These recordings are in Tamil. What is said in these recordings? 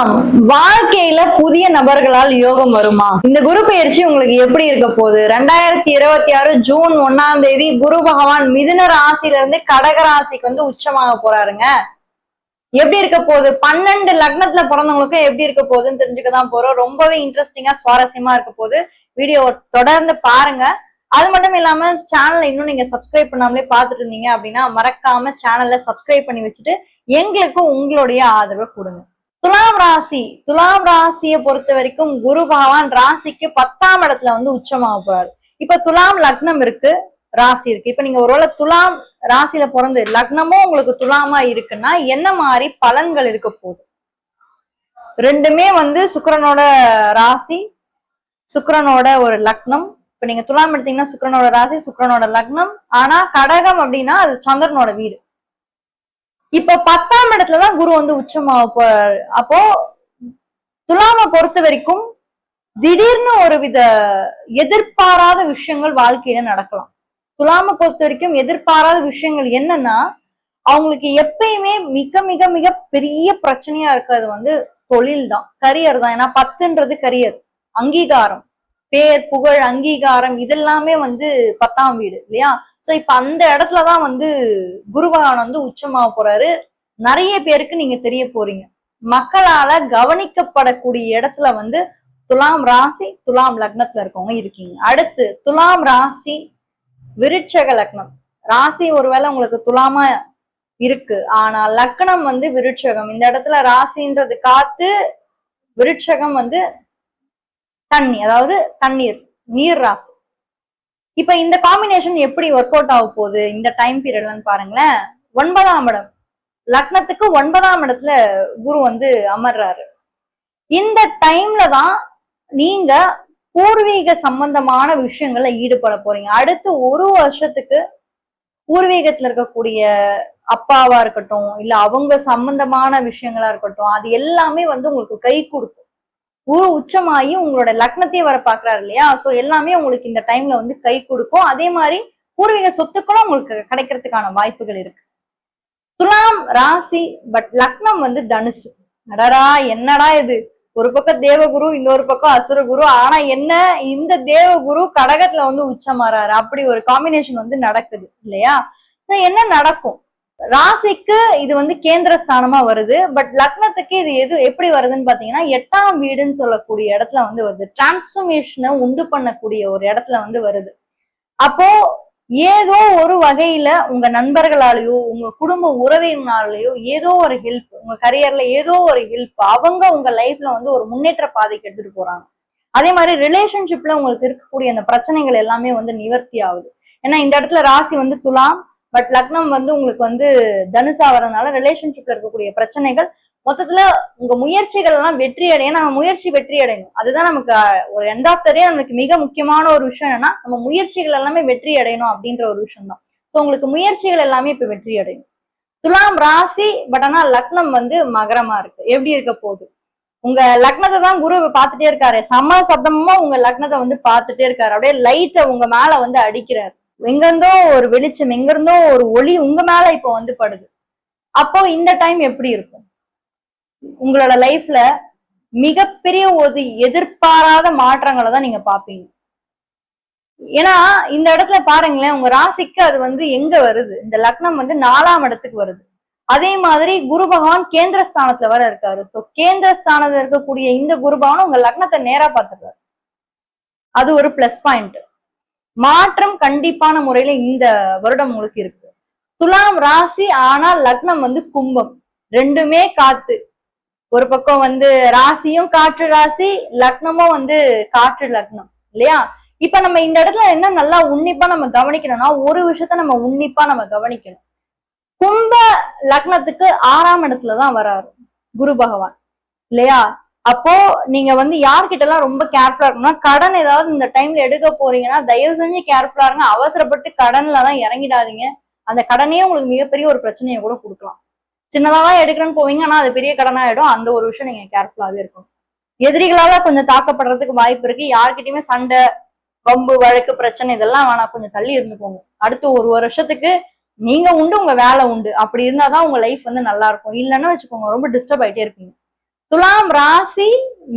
துலாம், வாழ்க்கையில புதிய நபர்களால் யோகம் வருமா? இந்த குரு பெயர்ச்சி உங்களுக்கு எப்படி இருக்க போகுது? 2026 ஜூன் 1 குரு பகவான் மிதுன ராசியில இருந்து கடக ராசிக்கு வந்து உச்சமாக போறாருங்க. எப்படி இருக்க போகுது? 12 லக்னத்துல பிறந்தவங்களுக்கு எப்படி இருக்க போகுதுன்னு தெரிஞ்சுக்கதான் போறோம். ரொம்பவே இன்ட்ரெஸ்டிங்கா சுவாரஸ்யமா இருக்க போகுது. வீடியோ தொடர்ந்து பாருங்க. அது மட்டும் இல்லாம சேனலை இன்னும் நீங்க சப்ஸ்கிரைப் பண்ணாமலே பாத்துட்டு இருந்தீங்க அப்படின்னா மறக்காம சேனல்ல சப்ஸ்கிரைப் பண்ணி வச்சுட்டு எங்களுக்கும் உங்களுடைய ஆதரவை கொடுங்க. துலாம் ராசியை பொறுத்த வரைக்கும் குரு பகவான் ராசிக்கு 10ஆம் இடத்துல வந்து உச்சமாக போறாரு. இப்ப துலாம் லக்னம் இருக்கு, ராசி இருக்கு. இப்ப நீங்க ஒருவேளை துலாம் ராசியில பிறந்து லக்னமும் உங்களுக்கு துலாமா இருக்குன்னா என்ன மாதிரி பலன்கள் இருக்க போகுது? ரெண்டுமே வந்து சுக்கிரனோட ராசி, சுக்கிரனோட ஒரு லக்னம். இப்ப நீங்க துலாம் எடுத்தீங்கன்னா சுக்கிரனோட ராசி, சுக்கிரனோட லக்னம். ஆனா கடகம் அப்படின்னா அது சந்திரனோட வீடு. இப்ப 10ஆம் இடத்துலதான் குரு வந்து உச்சமாக போறாரு. அப்போ துலாமை பொறுத்த வரைக்கும் திடீர்னு ஒரு வித எதிர்பாராத விஷயங்கள் வாழ்க்கையில நடக்கலாம். துலாமை பொறுத்த வரைக்கும் எதிர்பாராத விஷயங்கள் என்னன்னா, அவங்களுக்கு எப்பயுமே மிக மிக மிக பெரிய பிரச்சனையா இருக்கிறது வந்து தொழில் தான், கரியர் தான். ஏன்னா 10ன்றது கரியர், அங்கீகாரம், பேர் புகழ், அங்கீகாரம், இதெல்லாமே வந்து 10ஆம் வீடு இல்லையா? சோ இப்ப அந்த இடத்துலதான் வந்து குரு பகவான் வந்து உச்சமாக போறாரு. நிறைய பேருக்கு நீங்க தெரிய போறீங்க, மக்களால கவனிக்கப்படக்கூடிய இடத்துல வந்து துலாம் ராசி, துலாம் லக்னத்துல இருக்கவங்க இருக்கீங்க. அடுத்து துலாம் ராசி விருட்சக லக்னம். ராசி ஒருவேளை உங்களுக்கு துலாமா இருக்கு, ஆனா லக்னம் வந்து விருட்சகம். இந்த இடத்துல ராசின்றது காத்து, விருட்சகம் வந்து தண்ணி, அதாவது தண்ணீர், நீர் ராசி. இப்ப இந்த காம்பினேஷன் எப்படி ஒர்க் அவுட் ஆக போகுது இந்த டைம் பீரியட்லன்னு பாருங்களேன். 9ஆம் இடம், லக்னத்துக்கு 9ஆம் இடத்துல குரு வந்து அமர்றாரு. இந்த டைம்ல தான் நீங்க பூர்வீக சம்பந்தமான விஷயங்கள்ல ஈடுபட போறீங்க. அடுத்து ஒரு வருஷத்துக்கு பூர்வீகத்துல இருக்கக்கூடிய அப்பாவா இருக்கட்டும், இல்ல அவங்க சம்பந்தமான விஷயங்களா இருக்கட்டும், அது எல்லாமே வந்து உங்களுக்கு கை கொடுக்கும். குரு உச்சமாகி உங்களோட லக்னத்தையே வர பாக்குறாரு இல்லையா? சோ எல்லாமே உங்களுக்கு இந்த டைம்ல வந்து கை கொடுக்கும். அதே மாதிரி பூர்வீக சொத்துக்களும் உங்களுக்கு கிடைக்கிறதுக்கான வாய்ப்புகள் இருக்கு. துலாம் ராசி பட் லக்னம் வந்து தனுசு. அடடா என்னடா இது, ஒரு பக்கம் தேவகுரு, இன்னொரு பக்கம் அசுரகுரு. ஆனா என்ன, இந்த தேவகுரு கடகத்துல வந்து உச்சமாறாரு. அப்படி ஒரு காம்பினேஷன் வந்து நடக்குது இல்லையா? என்ன நடக்கும்? ராசிக்கு இது வந்து கேந்திர ஸ்தானமா வருது. பட் லக்னத்துக்கு இது எப்படி வருதுன்னு பாத்தீங்கன்னா 8ஆம் வீடுன்னு சொல்லக்கூடிய இடத்துல வந்து வருது. டிரான்ஸ்ஃபர்மேஷனை உண்டு பண்ணக்கூடிய ஒரு இடத்துல வந்து வருது. அப்போ ஏதோ ஒரு வகையில உங்க நண்பர்களாலேயோ உங்க குடும்ப உறவினாலேயோ ஏதோ ஒரு ஹெல்ப், உங்க கரியர்ல ஏதோ ஒரு ஹெல்ப், அவங்க உங்க லைஃப்ல வந்து ஒரு முன்னேற்ற பாதைக்கு எடுத்துட்டு போறாங்க. அதே மாதிரி ரிலேஷன்ஷிப்ல உங்களுக்கு இருக்கக்கூடிய அந்த பிரச்சனைகள் எல்லாமே வந்து நிவர்த்தி ஆகுது. ஏன்னா இந்த இடத்துல ராசி வந்து துலாம், பட் லக்னம் வந்து உங்களுக்கு வந்து தனுசா வரதுனால ரிலேஷன்ஷிப்ல இருக்கக்கூடிய பிரச்சனைகள் மொத்தத்துல உங்க முயற்சிகள் எல்லாம் வெற்றி அடையும். நம்ம முயற்சி வெற்றி அடையணும், அதுதான் நமக்கு ஒரு எண்ட் ஆஃப் த டே நமக்கு மிக முக்கியமான ஒரு விஷயம். என்னன்னா நம்ம முயற்சிகள் எல்லாமே வெற்றி அடையணும் அப்படின்ற ஒரு விஷயம் தான். ஸோ உங்களுக்கு முயற்சிகள் எல்லாமே இப்ப வெற்றி அடையும். துலாம் ராசி பட் ஆனா லக்னம் வந்து மகரமா இருக்கு. எப்படி இருக்க போகுது? உங்க லக்னத்தை தான் குரு பார்த்துட்டே இருக்காரு, சம சப்தமா உங்க லக்னத்தை வந்து பார்த்துட்டே இருக்காரு. அப்படியே லைட்டை உங்க மேல வந்து அடிக்கிறாரு. எங்கிருந்தோ ஒரு வெளிச்சம், எங்கிருந்தோ ஒரு ஒளி உங்க மேல இப்போ வந்து படுது. அப்போ இந்த டைம் எப்படி இருக்கும்? உங்களோட லைஃப்ல மிகப்பெரிய ஒரு எதிர்பாராத மாற்றங்களை தான் நீங்க பாப்பீங்க. ஏன்னா இந்த இடத்துல பாருங்களேன், உங்க ராசிக்கு அது வந்து எங்க வருது, இந்த லக்னம் வந்து 4ஆம் இடத்துக்கு வருது. அதே மாதிரி குரு பகவான் கேந்திர ஸ்தானத்துல வர இருக்காரு. சோ கேந்திர ஸ்தானத்துல இருக்கக்கூடிய இந்த குரு பகவான் உங்க லக்னத்தை நேரா பார்த்துருக்காரு. அது ஒரு பிளஸ் பாயிண்ட். மாற்றம் கண்டிப்பான முறையில இந்த வருடம் உங்களுக்கு இருக்கு. துலாம் ராசி ஆனால் லக்னம் வந்து கும்பம், ரெண்டுமே காத்து. ஒரு பக்கம் வந்து ராசியும் காற்று ராசி, லக்னமும் வந்து காற்று லக்னம் இல்லையா? இப்ப நம்ம இந்த இடத்துல என்ன நல்லா உன்னிப்பா நம்ம கவனிக்கணும்னா, ஒரு விஷயத்த நம்ம உன்னிப்பா நம்ம கவனிக்கணும். கும்ப லக்னத்துக்கு 6ஆம் இடத்துலதான் வராரு குரு பகவான் இல்லையா? அப்போ நீங்க வந்து யார்கிட்ட எல்லாம் ரொம்ப கேர்ஃபுல்லா இருக்கணும்னா, கடன் ஏதாவது இந்த டைம்ல எடுக்க போறீங்கன்னா தயவு செஞ்சு கேர்ஃபுல்லா இருங்க. அவசரப்பட்டு கடன்ல தான் இறங்கிடாதீங்க. அந்த கடனே உங்களுக்கு மிகப்பெரிய ஒரு பிரச்சனையை கூட கொடுக்கலாம். சின்னதான் எடுக்கிறேன்னு போவீங்க, ஆனா அது பெரிய கடனா ஆயிடும். அந்த ஒரு விஷயம் நீங்க கேர்ஃபுல்லாவே இருக்கணும். எதிரிகளால கொஞ்சம் தாக்கப்படுறதுக்கு வாய்ப்பு இருக்கு. யார்கிட்டயுமே சண்டை, வம்பு, வழக்கு, பிரச்சனை இதெல்லாம் வேணாம், கொஞ்சம் தள்ளி இருந்துக்கோங்க. அடுத்து ஒரு வருஷத்துக்கு நீங்க உண்டு, உங்க வேலை உண்டு. அப்படி இருந்தாதான் உங்க லைஃப் வந்து நல்லா இருக்கும். இல்லைன்னா வச்சுக்கோங்க ரொம்ப டிஸ்டர்ப் ஆயிட்டே இருப்பீங்க. துலாம் ராசி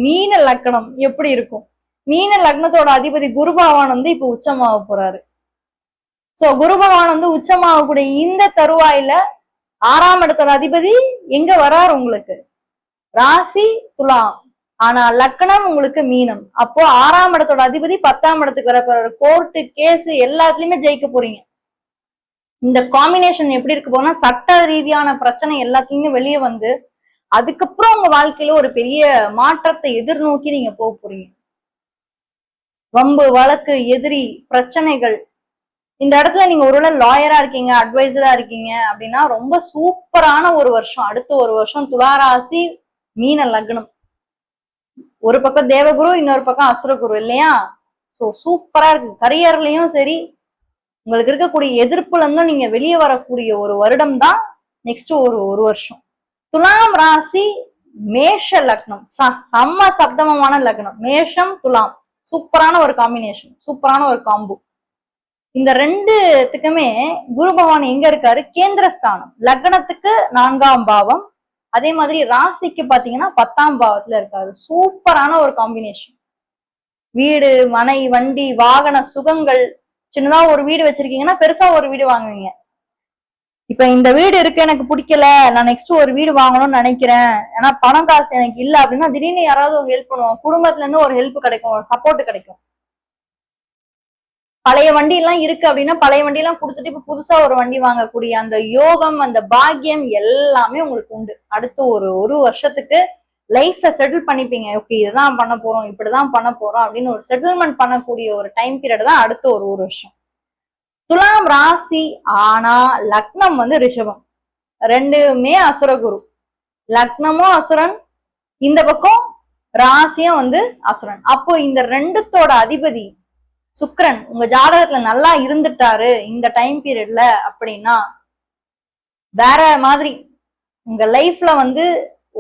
மீன லக்னம் எப்படி இருக்கும்? மீன லக்னத்தோட அதிபதி குரு பகவான் வந்து இப்ப உச்சமாக போறாரு. சோ குரு பகவான் வந்து உச்சமாகக்கூடிய இந்த தருவாயில 6ஆம் இடத்தோட அதிபதி எங்க வராரு உங்களுக்கு? ராசி துலாம், ஆனா லக்னம் உங்களுக்கு மீனம். அப்போ 6ஆம் இடத்தோட அதிபதி 10ஆம் இடத்துக்கு வர போறாரு. கோர்ட்டு கேஸ் எல்லாத்துலயுமே ஜெயிக்க போறீங்க. இந்த காம்பினேஷன் எப்படி இருக்கு போனா சட்ட ரீதியான பிரச்சனை எல்லாத்தையுமே வெளியே வந்து அதுக்கப்புறம் உங்க வாழ்க்கையில ஒரு பெரிய மாற்றத்தை எதிர்நோக்கி நீங்க போக போறீங்க. வம்பு வழக்கு எதிரி பிரச்சனைகள், இந்த இடத்துல நீங்க ஒருவேளை லாயரா இருக்கீங்க, அட்வைசரா இருக்கீங்க அப்படின்னா ரொம்ப சூப்பரான ஒரு வருஷம். அடுத்த ஒரு வருஷம் துளாராசி மீன லக்னம். ஒரு பக்கம் தேவகுரு, இன்னொரு பக்கம் அசுரகுரு இல்லையா? சோ சூப்பரா இருக்கு. கரியர்லயும் சரி, உங்களுக்கு இருக்கக்கூடிய எதிர்ப்புல இருந்தும் நீங்க வெளியே வரக்கூடிய ஒரு வருடம் தான் நெக்ஸ்ட் ஒரு வருஷம். துலாம் ராசி மேஷ லக்னம், செம்ம சப்தமமான லக்னம். மேஷம் துலாம் சூப்பரான ஒரு காம்பினேஷன், சூப்பரான ஒரு காம்பு. இந்த ரெண்டுத்துக்குமே குரு பகவான் எங்க இருக்காரு? கேந்திரஸ்தானம். லக்னத்துக்கு 4ஆம் பாவம், அதே மாதிரி ராசிக்கு பாத்தீங்கன்னா 10ஆம் பாவத்துல இருக்காரு. சூப்பரான ஒரு காம்பினேஷன். வீடு, மனை, வண்டி, வாகன சுகங்கள். சின்னதா ஒரு வீடு வச்சிருக்கீங்கன்னா பெருசா ஒரு வீடு வாங்குவீங்க. இப்ப இந்த வீடு இருக்கு, எனக்கு பிடிக்கல, நான் நெக்ஸ்ட் ஒரு வீடு வாங்கணும்னு நினைக்கிறேன், ஏன்னா பணம் காசு எனக்கு இல்ல அப்படின்னா திடீர்னு யாராவது ஒரு ஹெல்ப் பண்ணுவோம். குடும்பத்துல இருந்து ஒரு ஹெல்ப் கிடைக்கும், ஒரு சப்போர்ட் கிடைக்கும். பழைய வண்டி எல்லாம் இருக்கு அப்படின்னா பழைய வண்டி எல்லாம் கொடுத்துட்டு இப்ப புதுசா ஒரு வண்டி வாங்கக்கூடிய அந்த யோகம், அந்த பாக்கியம் எல்லாமே உங்களுக்கு உண்டு. அடுத்து ஒரு வருஷத்துக்கு லைஃப்ல செட்டில் பண்ணிப்பீங்க. ஓகே, இதுதான் பண்ண போறோம், இப்படிதான் பண்ண போறோம் அப்படின்னு ஒரு செட்டில்மெண்ட் பண்ணக்கூடிய ஒரு டைம் பீரியட் தான் அடுத்த ஒரு வருஷம். துலாம் ராசி, ஆனா லக்னம் வந்து ரிஷபம். ரெண்டுமே அசுரகுரு. லக்னமும் அசுரன், இந்த பக்கம் ராசியும் வந்து அசுரன். அப்போ இந்த ரெண்டுத்தோட அதிபதி சுக்கிரன் உங்க ஜாதகத்துல நல்லா இருந்துட்டாரு இந்த டைம் பீரியட்ல அப்படின்னா வேற மாதிரி உங்க லைஃப்ல வந்து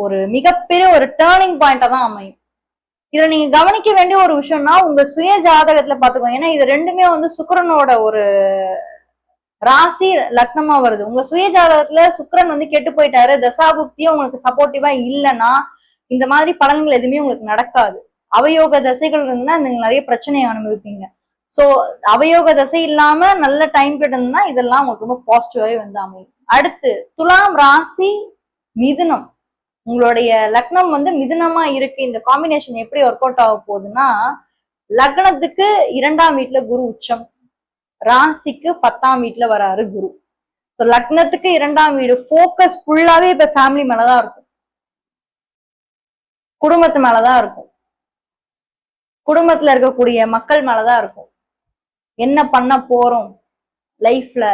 ஒரு மிகப்பெரிய ஒரு டேர்னிங் பாயிண்டா தான் அமையும். இதுல நீங்க கவனிக்க வேண்டிய ஒரு விஷயம்னா உங்க சுய ஜாதகத்துல பாத்துக்கோங்க. ஏன்னா இது ரெண்டுமே வந்து சுக்கிரனோட ஒரு ராசி லக்னமா வருது. உங்க சுய ஜாதகத்துல சுக்கிரன் வந்து கெட்டு போயிட்டாரு, தசாபுக்தியும் உங்களுக்கு சப்போர்ட்டிவா இல்லைன்னா இந்த மாதிரி பலன்கள் எதுவுமே உங்களுக்கு நடக்காது. அவயோக தசைகள் இருந்தா நீங்க நிறைய பிரச்சனையை அனுபவிப்பீங்க. சோ அவயோக தசை இல்லாம நல்ல டைம் பீரியட்னா இதெல்லாம் உங்களுக்கு ரொம்ப பாசிட்டிவாவே வந்து அமையும். அடுத்து துலாம் ராசி மிதுனம். உங்களுடைய லக்னம் வந்து மிதுனமா இருக்கு. இந்த காம்பினேஷன் எப்படி ஒர்க் அவுட் ஆக போகுதுன்னா, லக்னத்துக்கு 2ஆம் வீட்டுல குரு உச்சம், ராசிக்கு 10ஆம் வீட்டுல வராரு குரு. லக்னத்துக்கு 2ஆம் வீடு போக்கஸ் ஃபுல்லாவே இப்ப ஃபேமிலி மேலதான் இருக்கும், குடும்பத்து மேலதான் இருக்கும், குடும்பத்துல இருக்கக்கூடிய மக்கள் மேலதான் இருக்கும். என்ன பண்ண போறோம் லைஃப்ல,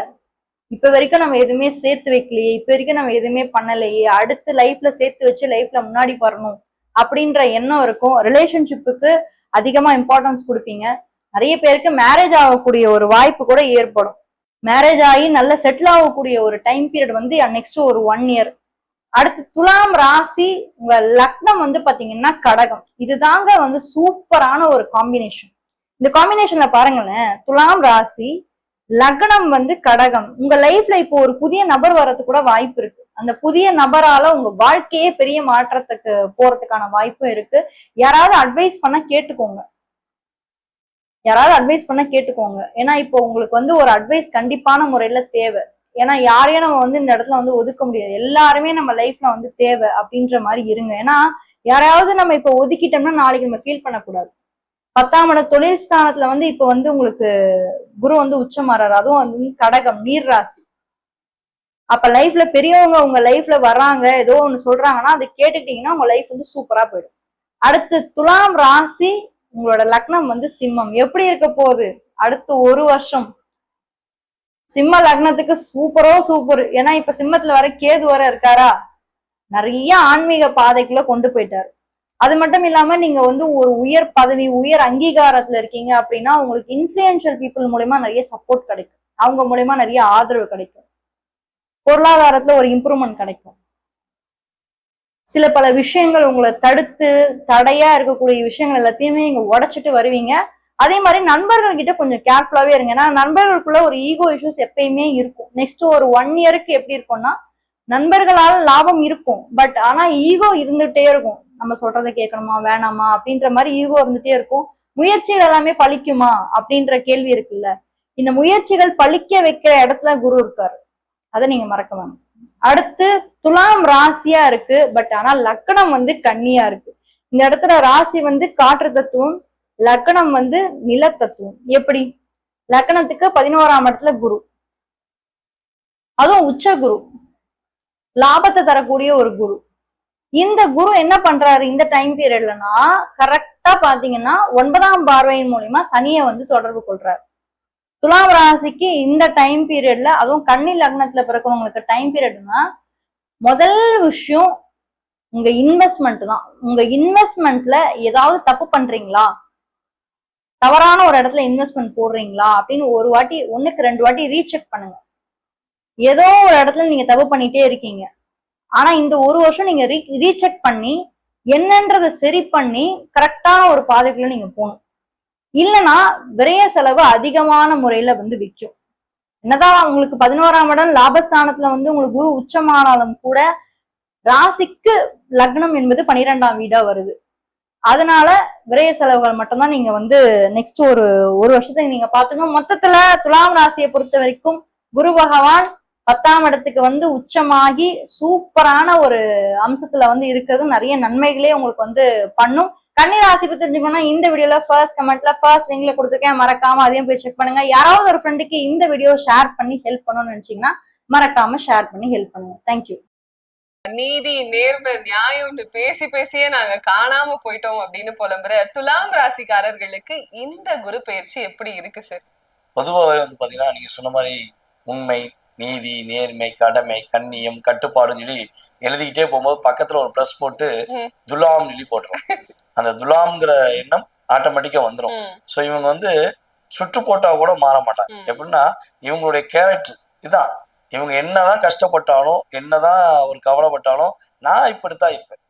இப்ப வரைக்கும் நம்ம எதுவுமே சேர்த்து வைக்கலையே, இப்ப வரைக்கும் நம்ம எதுவுமே பண்ணலையே, அடுத்து லைஃப்ல சேர்த்து வச்சு லைஃப்ல முன்னாடி வரணும் அப்படின்ற எண்ணம் இருக்கும். ரிலேஷன்ஷிப்புக்கு அதிகமா இம்பார்ட்டன்ஸ் கொடுப்பீங்க. நிறைய பேருக்கு மேரேஜ் ஆகக்கூடிய ஒரு வாய்ப்பு கூட ஏற்படும். மேரேஜ் ஆகி நல்ல செட்டில் ஆகக்கூடிய ஒரு டைம் பீரியட் வந்து நெக்ஸ்ட் ஒரு 1 இயர். அடுத்து துலாம் ராசி, உங்க லக்னம் வந்து பாத்தீங்கன்னா கடகம். இதுதாங்க வந்து சூப்பரான ஒரு காம்பினேஷன். இந்த காம்பினேஷன்ல பாருங்களேன், துலாம் ராசி லக்னம் வந்து கடகம். உங்க லைஃப்ல இப்போ ஒரு புதிய நபர் வர்றதுக்கு கூட வாய்ப்பு இருக்கு. அந்த புதிய நபரால உங்க வாழ்க்கையே பெரிய மாற்றத்துக்கு போறதுக்கான வாய்ப்பும் இருக்கு. யாராவது அட்வைஸ் பண்ண கேட்டுக்கோங்க, யாராவது அட்வைஸ் பண்ண கேட்டுக்கோங்க. ஏன்னா இப்போ உங்களுக்கு வந்து ஒரு அட்வைஸ் கண்டிப்பான முறையில தேவை. ஏன்னா யாரையும் நம்ம வந்து இந்த இடத்துல வந்து ஒதுக்க முடியாது. எல்லாருமே நம்ம லைஃப்ல வந்து தேவை அப்படின்ற மாதிரி இருங்க. ஏன்னா யாரையாவது நம்ம இப்ப ஒதுக்கிட்டோம்னா நாளைக்கு நம்ம ஃபீல் பண்ணக்கூடாது. 10ஆம் இட தொழில் ஸ்தானத்துல வந்து இப்ப வந்து உங்களுக்கு குரு வந்து உச்சமாறாரு. அதுவும் வந்து கடகம், நீர் ராசி. அப்ப லைஃப்ல பெரியவங்க உங்க லைஃப்ல வர்றாங்க, ஏதோ ஒண்ணு சொல்றாங்கன்னா அதை கேட்டுட்டீங்கன்னா உங்க லைஃப் வந்து சூப்பரா போயிடும். அடுத்து துலாம் ராசி, உங்களோட லக்னம் வந்து சிம்மம். எப்படி இருக்க போகுது அடுத்து ஒரு வருஷம்? சிம்ம லக்னத்துக்கு சூப்பரோ சூப்பர். ஏன்னா இப்ப சிம்மத்துல வர கேது வர இருக்காரா, நிறைய ஆன்மீக பாதைக்குள்ள கொண்டு போயிட்டாரு. அது மட்டும் இல்லாம நீங்க வந்து ஒரு உயர் பதவி, உயர் அங்கீகாரத்துல இருக்கீங்க அப்படின்னா உங்களுக்கு இன்ஃபுளுன்ஷியல் பீப்புள் மூலயமா நிறைய சப்போர்ட் கிடைக்கும். அவங்க மூலயமா நிறைய ஆதரவு கிடைக்கும். பொருளாதாரத்துல ஒரு இம்ப்ரூவ்மெண்ட் கிடைக்கும். சில பல விஷயங்கள் உங்களை தடுத்து தடையா இருக்கக்கூடிய விஷயங்கள் எல்லாத்தையுமே நீங்க உடைச்சிட்டு வருவீங்க. அதே மாதிரி நண்பர்கள் கிட்ட கொஞ்சம் கேர்ஃபுல்லாவே இருங்க. ஏன்னா நண்பர்களுக்குள்ள ஒரு ஈகோ இஷ்யூஸ் எப்பயுமே இருக்கும். நெக்ஸ்ட் ஒரு 1 இயருக்கு எப்படி இருக்கும்னா, நண்பர்களால லாபம் இருக்கும், பட் ஆனா ஈகோ இருந்துட்டே இருக்கும். நம்ம சொல்றதை கேட்கணுமா வேணாமா அப்படின்ற மாதிரி ஈகோ இருந்துட்டே இருக்கும். முயற்சிகள் எல்லாமே பழிக்குமா அப்படின்ற கேள்வி இருக்குல்ல. இந்த முயற்சிகள் பழிக்க வைக்கிற இடத்துல குரு இருக்காரு, அதை நீங்க மறக்க வேணும். அடுத்து துலாம் ராசியா இருக்கு, பட் ஆனா லக்கணம் வந்து கன்னியா இருக்கு. இந்த இடத்துல ராசி வந்து காற்று தத்துவம், லக்கணம் வந்து நில தத்துவம். எப்படி? லக்கணத்துக்கு 11ஆம் இடத்துல குரு, அதுவும் உச்ச குரு, லாபத்தை தரக்கூடிய ஒரு குரு. இந்த குரு என்ன பண்றாரு இந்த டைம் பீரியட்லனா, கரெக்டா பாத்தீங்கன்னா 9ஆம் பார்வையின் மூலியமா சனியை வந்து தொடர்பு கொள்றாரு. துலாம் ராசிக்கு இந்த டைம் பீரியட்ல, அதுவும் கன்னி லக்னத்துல பிறக்கிறவங்களுக்கு டைம் பீரியட்னா முதல் விஷயம் உங்க இன்வெஸ்ட்மெண்ட் தான். உங்க இன்வெஸ்ட்மெண்ட்ல ஏதாவது தப்பு பண்றீங்களா, தவறான ஒரு இடத்துல இன்வெஸ்ட்மெண்ட் போடுறீங்களா அப்படின்னு ஒரு வாட்டி, 1க்கு 2 வாட்டி ரீசெக் பண்ணுங்க. ஏதோ ஒரு இடத்துல நீங்க தப்பு பண்ணிட்டே இருக்கீங்க. ஆனா இந்த ஒரு வருஷம் நீங்க ரீசெக் பண்ணி என்னன்றதை சரி பண்ணி கரெக்டான ஒரு பாதைக்குள்ள நீங்க போகணும். இல்லைன்னா விரைய செலவு அதிகமான முறையில வந்து விற்கும். என்னதான் உங்களுக்கு 11ஆம் இடம் லாபஸ்தானத்துல வந்து உங்களுக்கு குரு உச்சமானாலும் கூட ராசிக்கு லக்னம் என்பது 12ஆம் வீடா வருது. அதனால விரைய செலவுகள் மட்டும்தான் நீங்க வந்து நெக்ஸ்ட் ஒரு வருஷத்தை நீங்க பாத்துக்கணும். மொத்தத்துல துலாம் ராசியை பொறுத்த வரைக்கும் குரு பகவான் 10ஆம் இடத்துக்கு வந்து உச்சமாகி சூப்பரான ஒரு அம்சத்துல வந்து இருக்கிறது நிறைய நன்மைகளே உங்களுக்கு வந்து பண்ணும். கன்னி ராசி பத்தி தெரிஞ்சுக்கணும்னா இந்த வீடியோல ஃபர்ஸ்ட் கமெண்ட்ல ஃபர்ஸ்ட் லிங்க்ல கொடுத்துருக்கேன், மறக்காம அதையும் போய் செக் பண்ணுங்க. யாராவது ஒரு ஃப்ரெண்டுக்கு இந்த வீடியோ ஷேர் பண்ணி ஹெல்ப் பண்ணணும்னு நினைச்சீங்கன்னா மறக்காம ஷேர் பண்ணி ஹெல்ப் பண்ணுங்க. தேங்க்யூ. நீதி நேர்மை நியாயம்னு பேசி பேசியே நாங்க காணாம போயிட்டோம் அப்படின்னு புலம்புற துலாம் ராசிக்காரர்களுக்கு இந்த குரு பயிற்சி எப்படி இருக்கு சார்? பொதுவாகவே வந்து பாத்தீங்கன்னா நீங்க சொன்ன மாதிரி உண்மை, நீதி, நேர்மை, கடமை, கண்ணியம், கட்டுப்பாடுன்னு சொல்லி எழுதிக்கிட்டே போகும்போது பக்கத்துல ஒரு பிளஸ் போட்டு துலாம் சொல்லி போட்டுரும். அந்த துலாம்ங்கிற எண்ணம் ஆட்டோமேட்டிக்கா வந்துடும். ஸோ இவங்க வந்து சுற்று போட்டா கூட மாற மாட்டாங்க. எப்படின்னா இவங்களுடைய கேரக்டர் இதான். இவங்க என்னதான் கஷ்டப்பட்டாலும் என்னதான் ஒரு கவலைப்பட்டாலும் நான் இப்படித்தான் இருப்பேன்,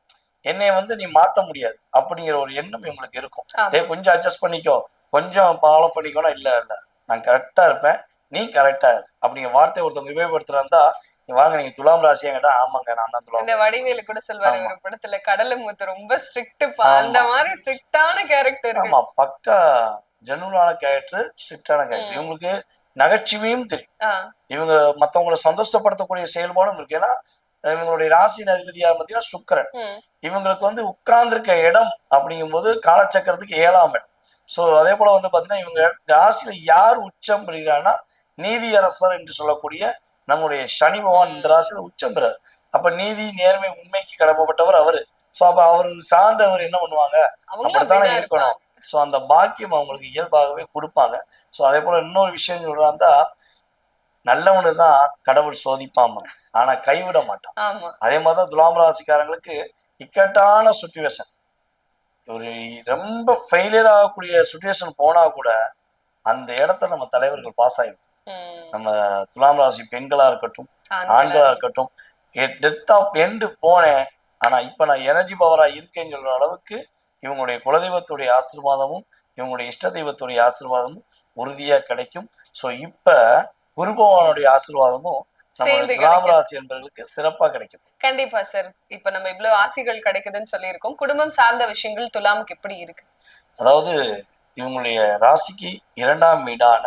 என்னை வந்து நீ மாத்த முடியாது அப்படிங்கிற ஒரு எண்ணம் இவங்களுக்கு இருக்கும். கொஞ்சம் அட்ஜஸ்ட் பண்ணிக்கோ, கொஞ்சம் ஃபாலோ பண்ணிக்கோனா இல்ல இல்ல நான் கரெக்டா இருப்பேன், நீ கரெக்டா இரு அப்படிங்கிற வார்த்தை ஒருத்தவங்க உபயோகப்படுத்துறா வாங்க நீங்க துலாம் ராசியா கேட்டா ஆமாங்க நான் தான் துலாம். இந்த வடிவேலு கூட சொல்வாரு ஒரு படத்துல, கடலை முத்து ரொம்ப ஸ்ட்ரிக்ட், அந்த மாதிரி ஸ்ட்ரிக்டான கேரக்டர். ஆமா, பக்கா ஜெனுவனான கேரக்டர், ஸ்ட்ரிக்டான கேரக்டர். இவங்களுக்கு நகைச்சுவையும் தெரியும். இவங்க மத்தவங்களை சந்தோஷப்படுத்தக்கூடிய செயல்பாடும் இருக்கு. ஏன்னா இவங்களுடைய ராசியின் அதிபதியா பார்த்தீங்கன்னா சுக்கிரன். இவங்களுக்கு வந்து உட்கார்ந்துருக்க இடம் அப்படிங்கும் போது காலச்சக்கரத்துக்கு 7ஆம் இடம். ஸோ அதே போல வந்து பாத்தீங்கன்னா இவங்க ராசியில யார் உச்சம் பெறுகிறான்னா நீதியரசர் என்று சொல்லக்கூடிய நம்முடைய சனி பகவான் இந்த ராசியில உச்சம் பெறாரு. அப்ப நீதி, நேர்மை, உண்மைக்கு கடமைப்பட்டவர் அவரு. ஸோ அப்ப அவர் சார்ந்தவர் என்ன பண்ணுவாங்க, அப்படித்தானே இருக்கணும். ஸோ அந்த பாக்கியம் அவங்களுக்கு இயல்பாகவே கொடுப்பாங்க. ஸோ அதே போல இன்னொரு விஷயம் சொல்றாந்தா, நல்லவனு தான் கடவுள் சோதிப்பாம ஆனா கைவிட மாட்டான். அதே மாதிரிதான் துலாம் ராசிக்காரங்களுக்கு இக்கட்டான சுச்சுவேஷன், ஒரு ரொம்ப ஃபெயிலியர் ஆகக்கூடிய சுச்சுவேஷன் போனா கூட அந்த இடத்துல நம்ம தலைவர்கள் பாஸ் ஆயிடும். நம்ம துலாம் ராசி பெண்களா இருக்கட்டும் ஆண்களா இருக்கட்டும், டெத் ஆஃப் எண்டு போனேன் ஆனா இப்ப நான் எனர்ஜி பவரா இருக்கேன்னு சொல்ற அளவுக்கு இவங்களுடைய குலதெய்வத்துடைய ஆசீர்வாதமும் இவங்களுடைய இஷ்ட தெய்வத்துடைய ஆசீர்வாதமும் உறுதியா கிடைக்கும். ஸோ இப்ப குரு பகவானுடைய ஆசீர்வாதமும் துலாம் ராசி என்பவர்களுக்கு சிறப்பா கிடைக்கும். கண்டிப்பா சார். இப்ப நம்ம இவ்வளவு ஆசைகள் கிடைக்குதுன்னு சொல்லியிருக்கோம். குடும்பம் சார்ந்த விஷயங்கள் துலாமுக்கு எப்படி இருக்கு? அதாவது இவங்களுடைய ராசிக்கு 2ஆம் வீடான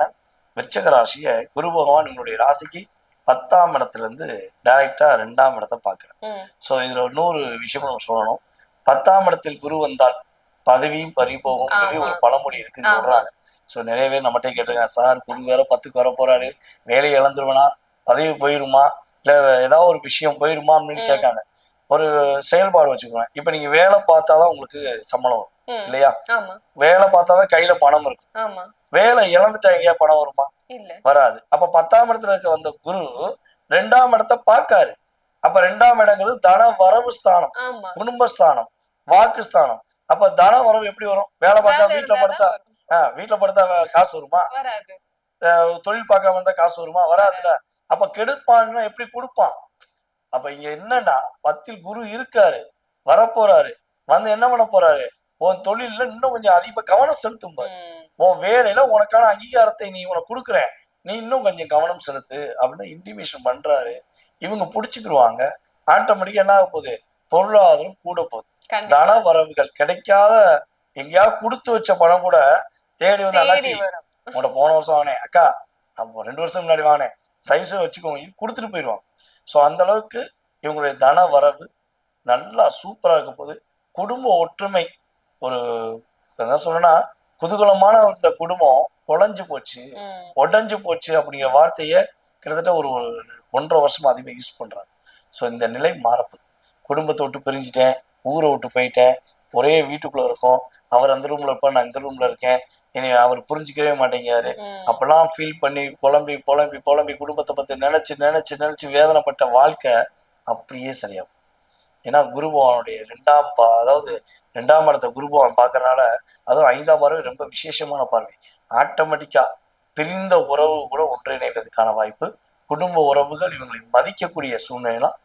விருச்சக ராசிய குரு பகவான் இவங்களுடைய ராசிக்கு 10ஆம் இடத்துல இருந்து டைரக்டா 2ஆம் இடத்தை பாக்குறேன். ஸோ இதுல இன்னொரு விஷயம் நம்ம சொல்லணும். 10ஆம் இடத்தில் குரு வந்தால் பதவியும் பறிபோகும் சொல்லி ஒரு பழமொழி இருக்குன்னு சொல்றாங்க. ஸோ நிறைய பேர் நம்மகிட்ட கேட்டிருக்காங்க, சார் குரு வேற 10க்கு வர போறாரு, வேலையை இழந்துருவனா, பதவி போயிருமா, இல்ல ஏதாவது ஒரு விஷயம் போயிருமா அப்படின்னு கேட்காங்க. ஒரு செயல்பாடு வச்சுக்கோங்க. இப்ப நீங்க வேலை பார்த்தாதான் உங்களுக்கு சம்பளம் வரும் இல்லையா? வேலை பார்த்தாதான் கையில பணம் இருக்கும். வேலை இழந்துட்டா எங்கேயா பணம் வருமா? வராது. அப்ப 10ஆம் இடத்துல இருக்க வந்த குரு 2ஆம் இடத்தை பார்க்காரு. அப்ப 2ஆம் இடங்கிறது தன வரவு ஸ்தானம், குடும்பஸ்தானம், வாக்கு ஸ்தானம். அப்ப தன வரவு எப்படி வரும்? வேலை பார்த்தா வீட்டுல படுத்தா காசு வருமா? தொழில் பார்க்காம இருந்தா காசு வருமா? வராதுல. அப்ப கெடுப்பான்னா எப்படி கொடுப்பான்? அப்ப இங்க என்னன்னா 10ல் குரு இருக்காரு, வரப்போறாரு, வந்து என்ன பண்ண போறாரு, உன் தொழில இன்னும் கொஞ்சம் அதிக கவனம் செலுத்தும் பாரு, உன் வேலையில உனக்கான அங்கீகாரத்தை நீ உனக்கு கொடுக்குறேன், நீ இன்னும் கொஞ்சம் கவனம் செலுத்து அப்படின்னு இன்டிமேஷன் பண்றாரு. இவங்க புடிச்சுக்கிடுவாங்க. ஆட்டோமேட்டிக்கா என்ன ஆக போகுது, பொருளாதாரம் கூட போகுது. தன வரவுகள் கிடைக்காத எங்கேயாவது கொடுத்து வச்ச பணம் கூட தேடி வந்து அல்லாச்சி உங்கள்கிட்ட போன வருஷம் வாங்கினேன் அக்கா, நம்ம 2 வருஷம் முன்னாடி வாங்கினேன், தயவுசெய்து வச்சுக்கோங்க கொடுத்துட்டு போயிடுவாங்க. ஸோ அந்த அளவுக்கு இவங்களுடைய தன வரவு நல்லா சூப்பரா இருக்க போது. குடும்ப ஒற்றுமை ஒரு என்ன சொல்றேன்னா, குதூகலமான இந்த குடும்பம் உடைஞ்சு போச்சு அப்படிங்கிற வார்த்தைய கிட்டத்தட்ட ஒரு 1.5 வருஷமா அதிகமாக யூஸ் பண்றாங்க. ஸோ இந்த நிலை மாறப்போகுது. குடும்பத்தை விட்டு பிரிஞ்சுட்டேன், ஊரை விட்டு போயிட்டேன், ஒரே வீட்டுக்குள்ள இருக்கோம், அவர் அந்த ரூம்ல இருப்பார், நான் இந்த ரூம்ல இருக்கேன், இனி அவர் புரிஞ்சுக்கவே மாட்டேங்கிறாரு, அப்பெல்லாம் ஃபீல் பண்ணி புலம்பி குடும்பத்தை பத்தி நினைச்சு வேதனைப்பட்ட வாழ்க்கை அப்படியே சரியாகும். ஏன்னா குரு பகவானுடைய 2ஆம் இடத்தை குரு பகவான் பார்க்கறனால, அதுவும் 5ஆம் பார்வை ரொம்ப விசேஷமான பார்வை. ஆட்டோமேட்டிக்கா பிரிந்த உறவு கூட ஒன்றிணைவதற்கான வாய்ப்பு, குடும்ப உறவுகள் இவங்களை மதிக்கக்கூடிய சூழ்நிலைலாம்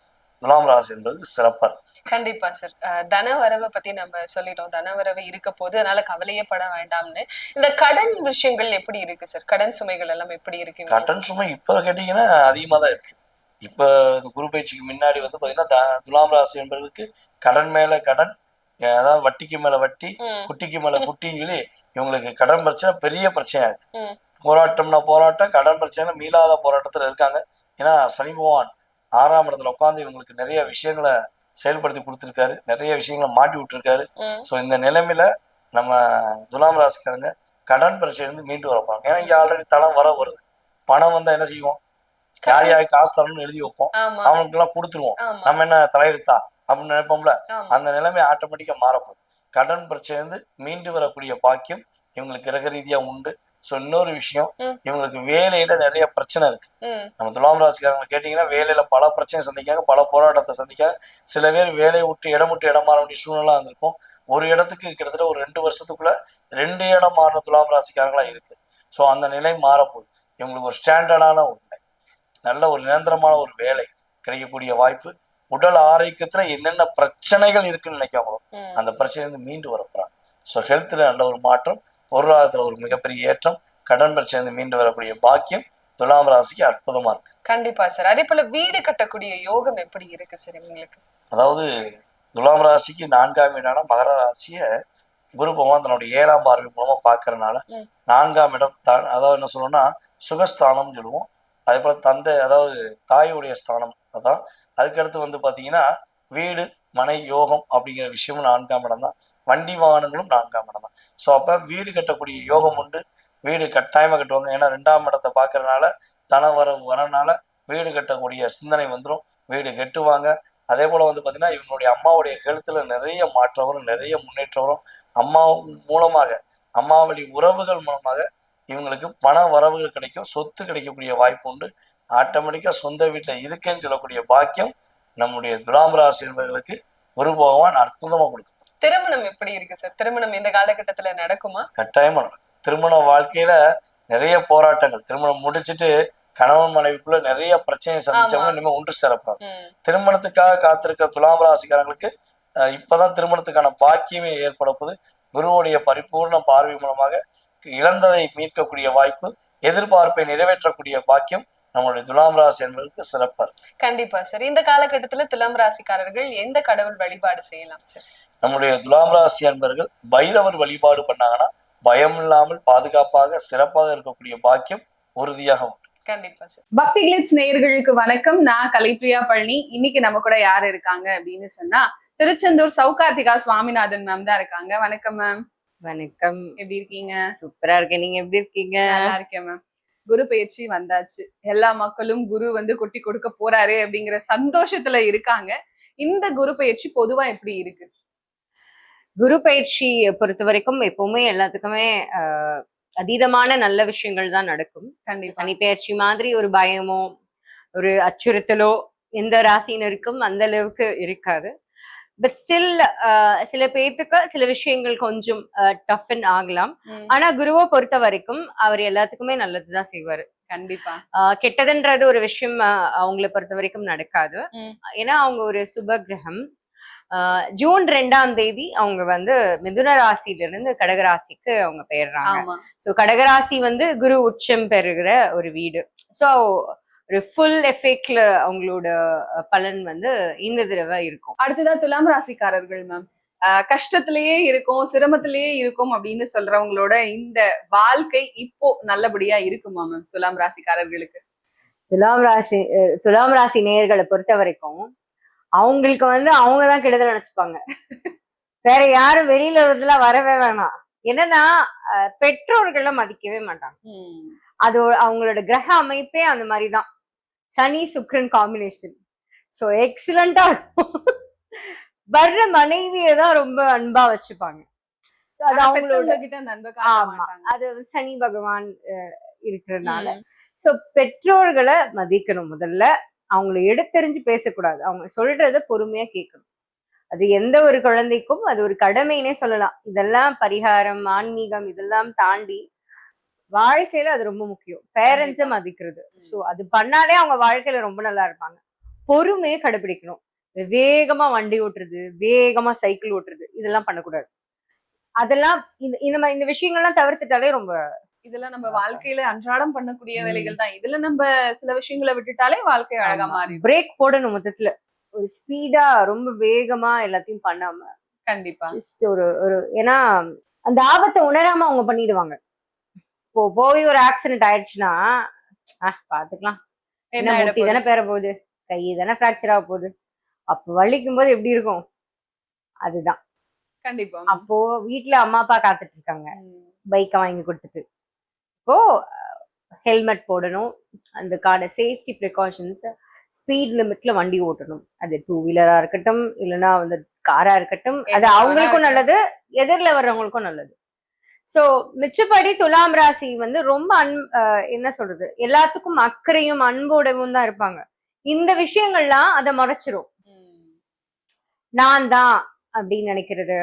துலாம் ராசி என்பது சிறப்பா இருக்கு. கண்டிப்பா சார். தன வரவை பத்தி நம்ம சொல்லிட்டோம், தன வரவு இருக்க போது, அதனால கவலையே பட வேண்டாம்னு. இந்த கடன் விஷயங்கள் எப்படி இருக்கு சார்? கடன் சுமைகள் எல்லாம் எப்படி இருக்கு? கடன் சுமை இப்ப கேட்டீங்கன்னா அதிகமா தான் இருக்கு. இப்ப இந்த குரு பயிற்சிக்கு முன்னாடி வந்து பாத்தீங்கன்னா துலாம் ராசி என்பவர்களுக்கு கடன் மேல கடன், அதாவது வட்டிக்கு மேல வட்டி, குட்டிக்கு மேல குட்டின்னு சொல்லி இவங்களுக்கு கடன் பிரச்சனை பெரிய பிரச்சனையா இருக்கு. போராட்டம், கடன் பிரச்சனை மீளாத போராட்டத்துல இருக்காங்க. ஏன்னா சனி பகவான் 6ஆம் இடத்துல உட்காந்து இவங்களுக்கு நிறைய விஷயங்களை செயல்படுத்தி கொடுத்துருக்காரு, நிறைய விஷயங்களை மாட்டி விட்டுருக்காரு. ஸோ இந்த நிலைமையில நம்ம துலாம் ராசிக்காரங்க கடன் பிரச்சனை இருந்து மீண்டு வரப்பாங்க. ஏன்னா இங்க ஆல்ரெடி தளம் வருது, பணம் வந்தா என்ன செய்வோம், யார் காசு தரணும்னு எழுதி வைப்போம், அவனுக்கு எல்லாம் கொடுத்துருவோம், நம்ம என்ன தலையெழுத்தா அப்படின்னு நினைப்போம்ல. அந்த நிலைமை ஆட்டோமேட்டிக்கா மாறப்போகுது. கடன் பிரச்சனை இருந்து மீண்டு வரக்கூடிய பாக்கியம் இவங்களுக்கு கிரக ரீதியா உண்டு. ஸோ இன்னொரு விஷயம், இவங்களுக்கு வேலையில நிறைய பிரச்சனை இருக்கு. நம்ம துலாம் ராசிக்காரங்களை கேட்டீங்கன்னா வேலையில பல பிரச்சனை சந்திக்காங்க, பல போராட்டத்தை சந்திக்காங்க. சில பேர் வேலையை விட்டு இடம் மாற வேண்டிய சூழ்நிலை இருந்திருக்கும். ஒரு இடத்துக்கு கிட்டத்தட்ட ஒரு 2 வருஷத்துக்குள்ள 2 இடம் மாறின துலாம் ராசிக்காரங்களா இருக்கு. ஸோ அந்த நிலை மாறப்போகுது. இவங்களுக்கு ஒரு ஸ்டாண்டர்டான ஒரு நிலை, நல்ல ஒரு நிரந்தரமான ஒரு வேலை கிடைக்கக்கூடிய வாய்ப்பு. உடல் ஆரோக்கியத்துல என்னென்ன பிரச்சனைகள் இருக்குன்னு நினைக்காங்களோ அந்த பிரச்சனையிலிருந்து மீண்டு வரப்போறாங்க. ஸோ ஹெல்த்ல நல்ல ஒரு மாற்றம், பொருளாதாரத்துல ஒரு மிகப்பெரிய ஏற்றம், கடன் பிரச்சனை மீண்டு வரக்கூடிய பாக்கியம் துலாம் ராசிக்கு அற்புதமா இருக்கு. கண்டிப்பா சார். அதே போல வீடு கட்டக்கூடிய யோகம் எப்படி இருக்கு சார் உங்களுக்கு? அதாவது துலாம் ராசிக்கு 4ஆம் வீடான மகர ராசிய குரு பகவான் தன்னுடைய 7ஆம் பார்வை மூலமா பாக்குறதுனால 4ஆம் இடம் தான், அதாவது என்ன சொல்லணும்னா சுகஸ்தானம்னு சொல்லுவோம். அதே போல தந்தை, அதாவது தாயுடைய ஸ்தானம் அதான். அதுக்கடுத்து வந்து பாத்தீங்கன்னா வீடு மனை யோகம் அப்படிங்கிற விஷயமும் 4ஆம் இடம் தான். வண்டி வாகனங்களும் 4ஆம் இடம் தான். ஸோ அப்ப வீடு கட்டக்கூடிய யோகம் உண்டு. வீடு கட்டாயமா கட்டுவாங்க. ஏன்னா 2ஆம் இடத்தை பாக்குறதுனால தன வரனால வீடு கட்டக்கூடிய சிந்தனை வந்துடும், வீடு கட்டுவாங்க. அதே போல வந்து பாத்தீங்கன்னா இவங்களுடைய அம்மாவுடைய ஹெல்த்ல நிறைய மாற்றம் வரும், நிறைய முன்னேற்றம் வரும். அம்மா மூலமாக, அம்மா வழி உறவுகள் மூலமாக இவங்களுக்கு பண வரவுகள் கிடைக்கும், சொத்து கிடைக்கக்கூடிய வாய்ப்பு உண்டு. ஆட்டோமேட்டிக்கா சொந்த வீட்டுல இருக்கேன்னு சொல்லக்கூடிய பாக்கியம் நம்முடைய துலாம் ராசி என்பவர்களுக்கு குரு பகவான் அற்புதமா கொடுக்கும். திருமணம் எப்படி இருக்கு சார்? திருமணம் இந்த காலகட்டத்துல நடக்குமா? கட்டாயமா நடக்கும். திருமண வாழ்க்கையில நிறைய போராட்டங்கள், திருமணம் முடிச்சுட்டு கணவன் மனைவிக்குள்ள நிறைய பிரச்சனையை சந்திச்சவங்க இனிமே ஒன்று சேரப்பாங்க. திருமணத்துக்காக காத்திருக்க துலாம் ராசிக்காரங்களுக்கு இப்பதான் திருமணத்துக்கான பாக்கியமே ஏற்பட போது. குருவுடைய பரிபூர்ண பார்வை மூலமாக இழந்ததை மீட்கக்கூடிய வாய்ப்பு, எதிர்பார்ப்பை நிறைவேற்றக்கூடிய பாக்கியம் நம்மளுடைய துலாம் ராசி என்பதற்கு சிறப்பா இருக்கு. கண்டிப்பா சார். இந்த காலகட்டத்துல துலாம் ராசிக்காரர்கள் எந்த கடவுள் வழிபாடு செய்யலாம் சார்? நம்முடைய துலாம் ராசி என்பவர்கள் பைரவர் வழிபாடு பண்ணாங்கன்னா பயம் இல்லாமல் பாதுகாப்பாக சிறப்பாக இருக்கக்கூடிய பாக்கியம் உறுதியாக உண்டு. கண்டிப்பா சார். பக்தி கிளிட்ஸ் நேயர்களுக்கு வணக்கம். நான் கலைப்பிரியா பழனி. இன்னைக்கு நம்ம கூட யாரு இருக்காங்க அப்படின்னு சொன்னா திருச்செந்தூர் சௌகார்த்திகா சுவாமிநாதன் மேம் தான் இருக்காங்க. வணக்கம் மேம். வணக்கம். எப்படி இருக்கீங்க? சூப்பரா இருக்கேன். நீங்க எப்படி இருக்கீங்க? நல்லா இருக்கேன் மேம். குரு பயிற்சி வந்தாச்சு, எல்லா மக்களும் குரு வந்து கொட்டி கொடுக்க போறாரு அப்படிங்கிற சந்தோஷத்துல இருக்காங்க. இந்த குரு பயிற்சி பொதுவா எப்படி இருக்கு? குரு பயிற்சி பொறுத்த வரைக்கும் எப்பவுமே எல்லாத்துக்குமே அதீதமான நல்ல விஷயங்கள் தான் நடக்கும். கண்டிப்பா. சனி பயிற்சி மாதிரி ஒரு பயமோ ஒரு அச்சுறுத்தலோ எந்த ராசினருக்கும் அந்த அளவுக்கு இருக்காது. பட் ஸ்டில் சில பேர்த்துக்கு சில விஷயங்கள் கொஞ்சம் டஃபன் ஆகலாம். ஆனா குருவை பொறுத்த வரைக்கும் அவர் எல்லாத்துக்குமே நல்லதுதான் செய்வாரு. கண்டிப்பா. கெட்டதுன்றது ஒரு விஷயம் அவங்களை பொறுத்த வரைக்கும் நடக்காது. ஏன்னா அவங்க ஒரு சுப கிரகம். ஜூன் 2ஆம் தேதி அவங்க வந்து மிதுன ராசியில இருந்து கடகராசிக்கு அவங்க பெயர்றாங்க. சோ கடகராசி வந்து குரு உச்சம் பெறுகிற ஒரு வீடு. சோ ஒரு ஃபுல் எஃபெக்ட்ல அவங்களோட பலன் வந்து இந்த தடவை இருக்கும். அடுத்ததா துலாம் ராசிக்காரர்கள் மேம், கஷ்டத்திலேயே இருக்கும், சிரமத்திலேயே இருக்கும் அப்படின்னு சொல்றவங்களோட இந்த வாழ்க்கை இப்போ நல்லபடியா இருக்குமா மேம் துலாம் ராசிக்காரர்களுக்கு? துலாம் ராசி நேயர்களை பொறுத்த வரைக்கும் அவங்களுக்கு வந்து அவங்கதான் கெடுதல் நினைச்சுப்பாங்க. வேற யாரும் வெளியில இருந்தெல்லாம் வரவே வேணாம். என்னன்னா பெற்றோர்கள்லாம் மதிக்கவே மாட்டாங்க. அது அவங்களோட கிரக அமைப்பே அந்த மாதிரிதான். சனி சுக்கிரன் காம்பினேஷன். சோ எக்ஸலண்டா இருக்கும். வர்ற மனைவியை தான் ரொம்ப அன்பா வச்சுப்பாங்க. அது அவங்களோட கிட்ட நண்பர். ஆமா, அது சனி பகவான் இருக்கிறதுனால. சோ பெற்றோர்களை மதிக்கணும். முதல்ல அவங்களை எடுத்தெறிஞ்சு பேசக்கூடாது. அவங்க சொல்றத பொறுமையா கேட்கணும். அது எந்த ஒரு குழந்தைக்கும் அது ஒரு கடமைன்னே சொல்லலாம். இதெல்லாம் பரிகாரம், ஆன்மீகம் இதெல்லாம் தாண்டி வாழ்க்கையில அது ரொம்ப முக்கியம். பேரண்ட்ஸை மதிக்கிறது. சோ அது பண்ணாலே அவங்க வாழ்க்கையில ரொம்ப நல்லா இருப்பாங்க. பொறுமையை கடைபிடிக்கணும். வேகமா வண்டி ஓட்டுறது, வேகமா சைக்கிள் ஓட்டுறது இதெல்லாம் பண்ணக்கூடாது. அதெல்லாம் இந்த விஷயங்கள்லாம் தவிர்த்துட்டாலே ரொம்ப. இதெல்லாம் நம்ம வாழ்க்கையில அன்றாடம் பண்ணக்கூடிய வேலைகள் தான். இதுல நம்ம சில விஷயங்களை விட்டுட்டாலே வாழ்க்கை அழகா மாறி. பிரேக் போடணும் மொத்தத்துல. ஒரு ஸ்பீடா ரொம்ப வேகமா எல்லாத்தையும் பண்ணாம. கண்டிப்பா. ஜஸ்ட் ஒரு ஏன்னா அந்த ஆபத்தை உணராம அவங்க பண்ணிடுவாங்க. போய் ஒரு ஆக்சிடென்ட் ஆயிடுச்சுன்னா பாத்துக்கலாம், என்ன முட்டி தானே பேர போகுது, கை தானே பிராக்சர் ஆக போகுது, அப்ப வலிக்கும் போது எப்படி இருக்கும். அதுதான். கண்டிப்பா. அப்போ வீட்டுல அம்மா அப்பா காத்துட்டு இருக்காங்க பைக்கை வாங்கி கொடுத்துட்டு. இப்போ ஹெல்மெட் போடணும், அதுக்கான சேஃப்டி ப்ரிகாஷன்ஸ், ஸ்பீட் லிமிட்ல வண்டி ஓட்டணும். அது 2 வீலரா இருக்கட்டும், இல்லைன்னா வந்து காரா இருக்கட்டும். அது அவங்களுக்கும் நல்லது, எதிரில் வர்றவங்களுக்கும் நல்லது. சோ மிச்சப்படி துலாம் ராசி வந்து ரொம்ப என்ன சொல்றது, எல்லாத்துக்கும் அக்கறையும் அன்போடவும் தான் இருப்பாங்க. இந்த விஷயங்கள்லாம் அதை மறைச்சிரும். நான் தான் அப்படின்னு நினைக்கிறது,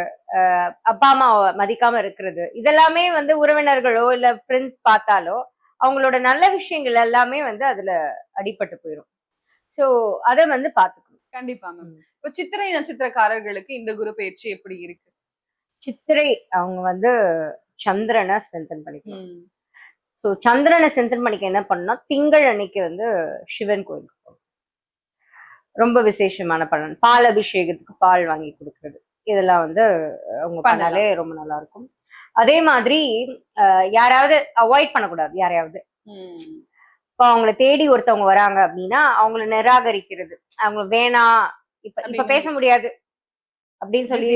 அப்பா அம்மா மதிக்காம இருக்கிறது, இதெல்லாமே வந்து உறவினர்களோ இல்ல ஃப்ரெண்ட்ஸ் பார்த்தாலோ அவங்களோட நல்ல விஷயங்கள் எல்லாமே வந்து அதுல அடிபட்டு போயிடும். சோ அதை வந்து பாத்துக்கணும். கண்டிப்பா மேம். இப்ப சித்திரை நட்சத்திரக்காரர்களுக்கு இந்த குரு பயிற்சி எப்படி இருக்கு? சித்திரை அவங்க வந்து சந்திரனை ஸ்ட்ரென்தன் பண்ணிக்கணும். சோ சந்திரனை ஸ்ட்ரென்தன் பண்ணிக்க என்ன பண்ணா, திங்கள் அன்னைக்கு வந்து சிவன் கோயிலுக்கு போகணும். ரொம்ப விசேஷமான பலன். பால் அபிஷேகத்துக்கு பால் வாங்கி கொடுக்கறது, இதெல்லாம் வந்து அவங்க பண்ணாலே ரொம்ப நல்லா இருக்கும். அதே மாதிரி யாராவது அவாய்ட் பண்ணக்கூடாது. யாரையாவது இப்போ அவங்கள தேடி ஒருத்தவங்க வராங்க அப்படின்னா அவங்கள நிராகரிக்கிறது, அவங்க வேணாம் இப்ப பேச முடியாது அப்படின்னு சொல்லி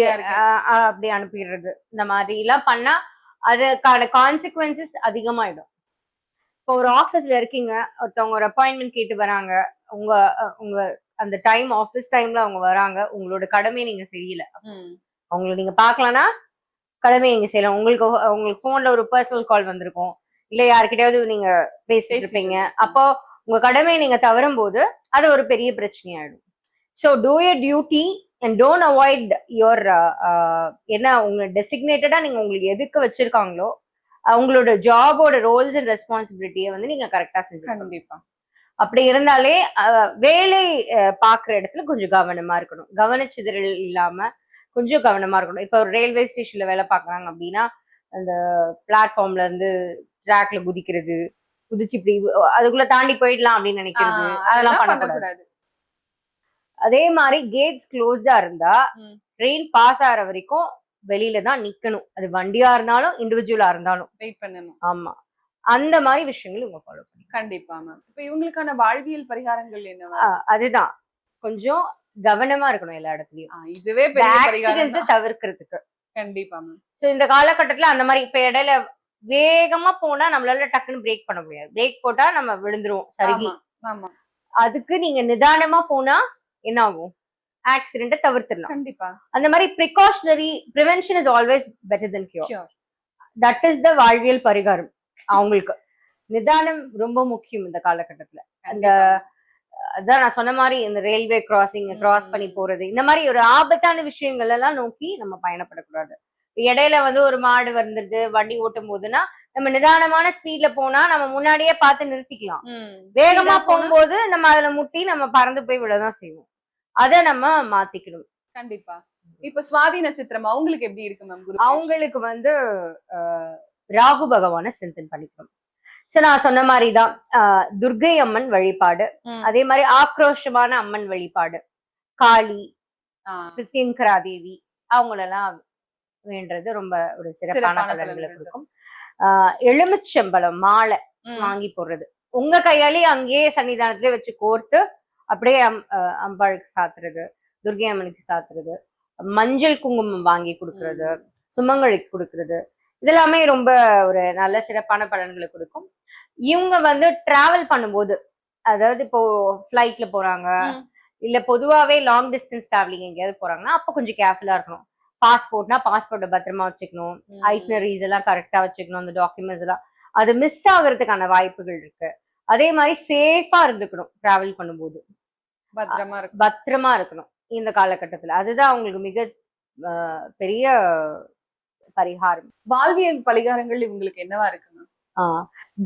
அப்படி அனுப்பிடுறது, இந்த மாதிரி எல்லாம் பண்ணா அதுக்கான கான்சிக்வன்சஸ் அதிகமாயிடும். இப்போ ஒரு ஆபீஸ்ல இருக்கீங்க, ஒருத்தவங்க ஒரு அப்பாயின்மெண்ட் கேட்டு வராங்க, உங்க அந்த டைம் ஆபீஸ் டைம்ல அவங்க வராங்க, உங்களோட கடமையை நீங்க செய்யல, அவங்களை நீங்க பாக்கலன்னா கடமையை நீங்க செய்யலாம். உங்களுக்கு போன்ல ஒரு பர்சனல் கால் வந்திருக்கும், இல்ல யாருக்கிட்டையாவது நீங்க பேசிட்டு இருப்பீங்க, அப்போ உங்க கடமையை நீங்க தவறும் போது அது ஒரு பெரிய பிரச்சனையாயிடும். So do your duty and don't avoid your என்ன உங்க டெசிக்னேட்டடா நீங்க உங்களுக்கு எதுக்கு வச்சிருக்காங்களோ அவங்களோட ஜாபோட ரோல்ஸ் அண்ட் ரெஸ்பான்சிபிலிட்டியை வந்து நீங்க கரெக்டா செஞ்சு. கண்டிப்பா. அப்படி இருந்தாலே வேலை பாக்குற இடத்துல கொஞ்சம் கவனமா இருக்கணும். கவனச்சிதறல் இல்லாம கொஞ்சம் கவனமா இருக்கணும். இப்ப ஒரு ரயில்வே ஸ்டேஷன்ல வேலை பாக்குறாங்க அப்படின்னா அந்த பிளாட்ஃபார்ம்ல இருந்து ட்ராக்ல குதிக்கிறது, குதிச்சு இப்படி அதுக்குள்ள தாண்டி போயிடலாம் அப்படின்னு நினைக்கிறது, அதெல்லாம் பண்ணக்கூடாது. அதே மாதிரி கேட்ஸ் க்ளோஸ்டா இருந்தா ட்ரெயின் பாஸ் ஆகிற வரைக்கும் வெளியில தான் நிக்கணும். அது வண்டியா இருந்தாலும் இண்டிவிஜுவலா இருந்தாலும் வெயிட் பண்ணணும். ஆமா, அந்த மாதிரி விஷயங்கள் இவங்க ஃபாலோ பண்ணி. கண்டிப்பா மேம். இப்ப இவங்களுக்கான வாழ்வியல் பரிகாரங்கள் என்ன? அதுதான், கொஞ்சம் கவனமா இருக்கணும் எல்லா இடத்துலயும். இதுவே ஆக்சிடென்ட்ஸ் தவிர்க்கிறதுக்கு. கண்டிப்பா மேம். சோ இந்த காலகட்டத்துல அந்த மாதிரி இப்ப இடையில வேகமா போனா நம்மளால டக்குன்னு பிரேக் பண்ண முடியாது. பிரேக் போட்டா நம்ம விழுந்துருவோம் சருகி. அதுக்கு நீங்க நிதானமா போனா என்ன ஆகும், ஆக்சிடென்ட்டை தவிர்த்திடலாம். கண்டிப்பா. அந்த மாதிரி precautionary prevention is always better then cure. That is the வாழ்வியல் பரிகாரம். அவங்களுக்கு நிதானம் ரொம்ப முக்கியம் இந்த காலகட்டத்துல. அந்த அதான் நான் சொன்ன மாதிரி இந்த ரயில்வே கிராஸ் பண்ணி போறது, இந்த மாதிரி ஒரு ஆபத்தான விஷயங்கள் எல்லாம் நோக்கி நம்ம பயணப்படக்கூடாது. இடையில வந்து ஒரு மாடு வந்துருது வண்டி ஓட்டும் போதுன்னா நம்ம நிதானமான ஸ்பீட்ல போனா நம்ம முன்னாடியே பார்த்து நிறுத்திக்கலாம். வேகமா போகும்போது நம்ம அதுல முட்டி நம்ம பறந்து போய் விடதான் செய்வோம். அதை நம்ம மாத்திக்கணும். கண்டிப்பா. இப்ப சுவாதி நட்சத்திரம் அவங்களுக்கு எப்படி இருக்கு மேம்? அவங்களுக்கு வந்து ராகு பகவானை ஸ்ட்ரென்தன் பண்ணிக்கணும். சோ நான் சொன்ன மாதிரிதான் துர்க்கை அம்மன் வழிபாடு, அதே மாதிரி ஆக்ரோஷமான அம்மன் வழிபாடு, காளி, பிரித்யங்கரா தேவி, அவங்களெல்லாம் வேண்டது ரொம்ப ஒரு சிறப்பான பலன்களை கொடுக்கும். எலுமிச்சம்பழம் மாலை வாங்கி போடுறது, உங்க கையாலே அங்கேயே சன்னிதானத்திலே வச்சு கோர்த்து அப்படியே அம்பாளுக்கு சாத்துறது, துர்கை அம்மனுக்கு சாத்துறது, மஞ்சள் குங்குமம் வாங்கி கொடுக்கறது, சுமங்களுக்கு கொடுக்கறது, இதெல்லாமே ரொம்ப ஒரு நல்ல சிறப்பான பலன்களை கொடுக்கும். இவங்க வந்து டிராவல் பண்ணும்போது, அதாவது இப்போ ஃபிளைட்ல போறாங்க இல்ல பொதுவாவே லாங் டிஸ்டன்ஸ் டிராவலிங் எங்கேயாவது போறாங்கன்னா அப்ப கொஞ்சம் கேர்ஃபுல்லா இருக்கணும். பாஸ்போர்ட்னா பாஸ்போர்ட்டை பத்திரமா வச்சுக்கணும், ஐட்னரிஸ் எல்லாம் கரெக்டா வச்சுக்கணும், அந்த டாக்குமெண்ட்ஸ் எல்லாம் அது மிஸ் ஆகுறதுக்கான வாய்ப்புகள் இருக்கு. அதே மாதிரி சேஃபா இருந்துக்கணும், டிராவல் பண்ணும்போது பத்திரமா இருக்கணும் இந்த காலகட்டத்துல. அதுதான் அவங்களுக்கு மிக பெரிய பரிகாரம். வாழ்வியல் பரிகாரங்கள் இவங்களுக்கு என்னவா இருக்குங்க?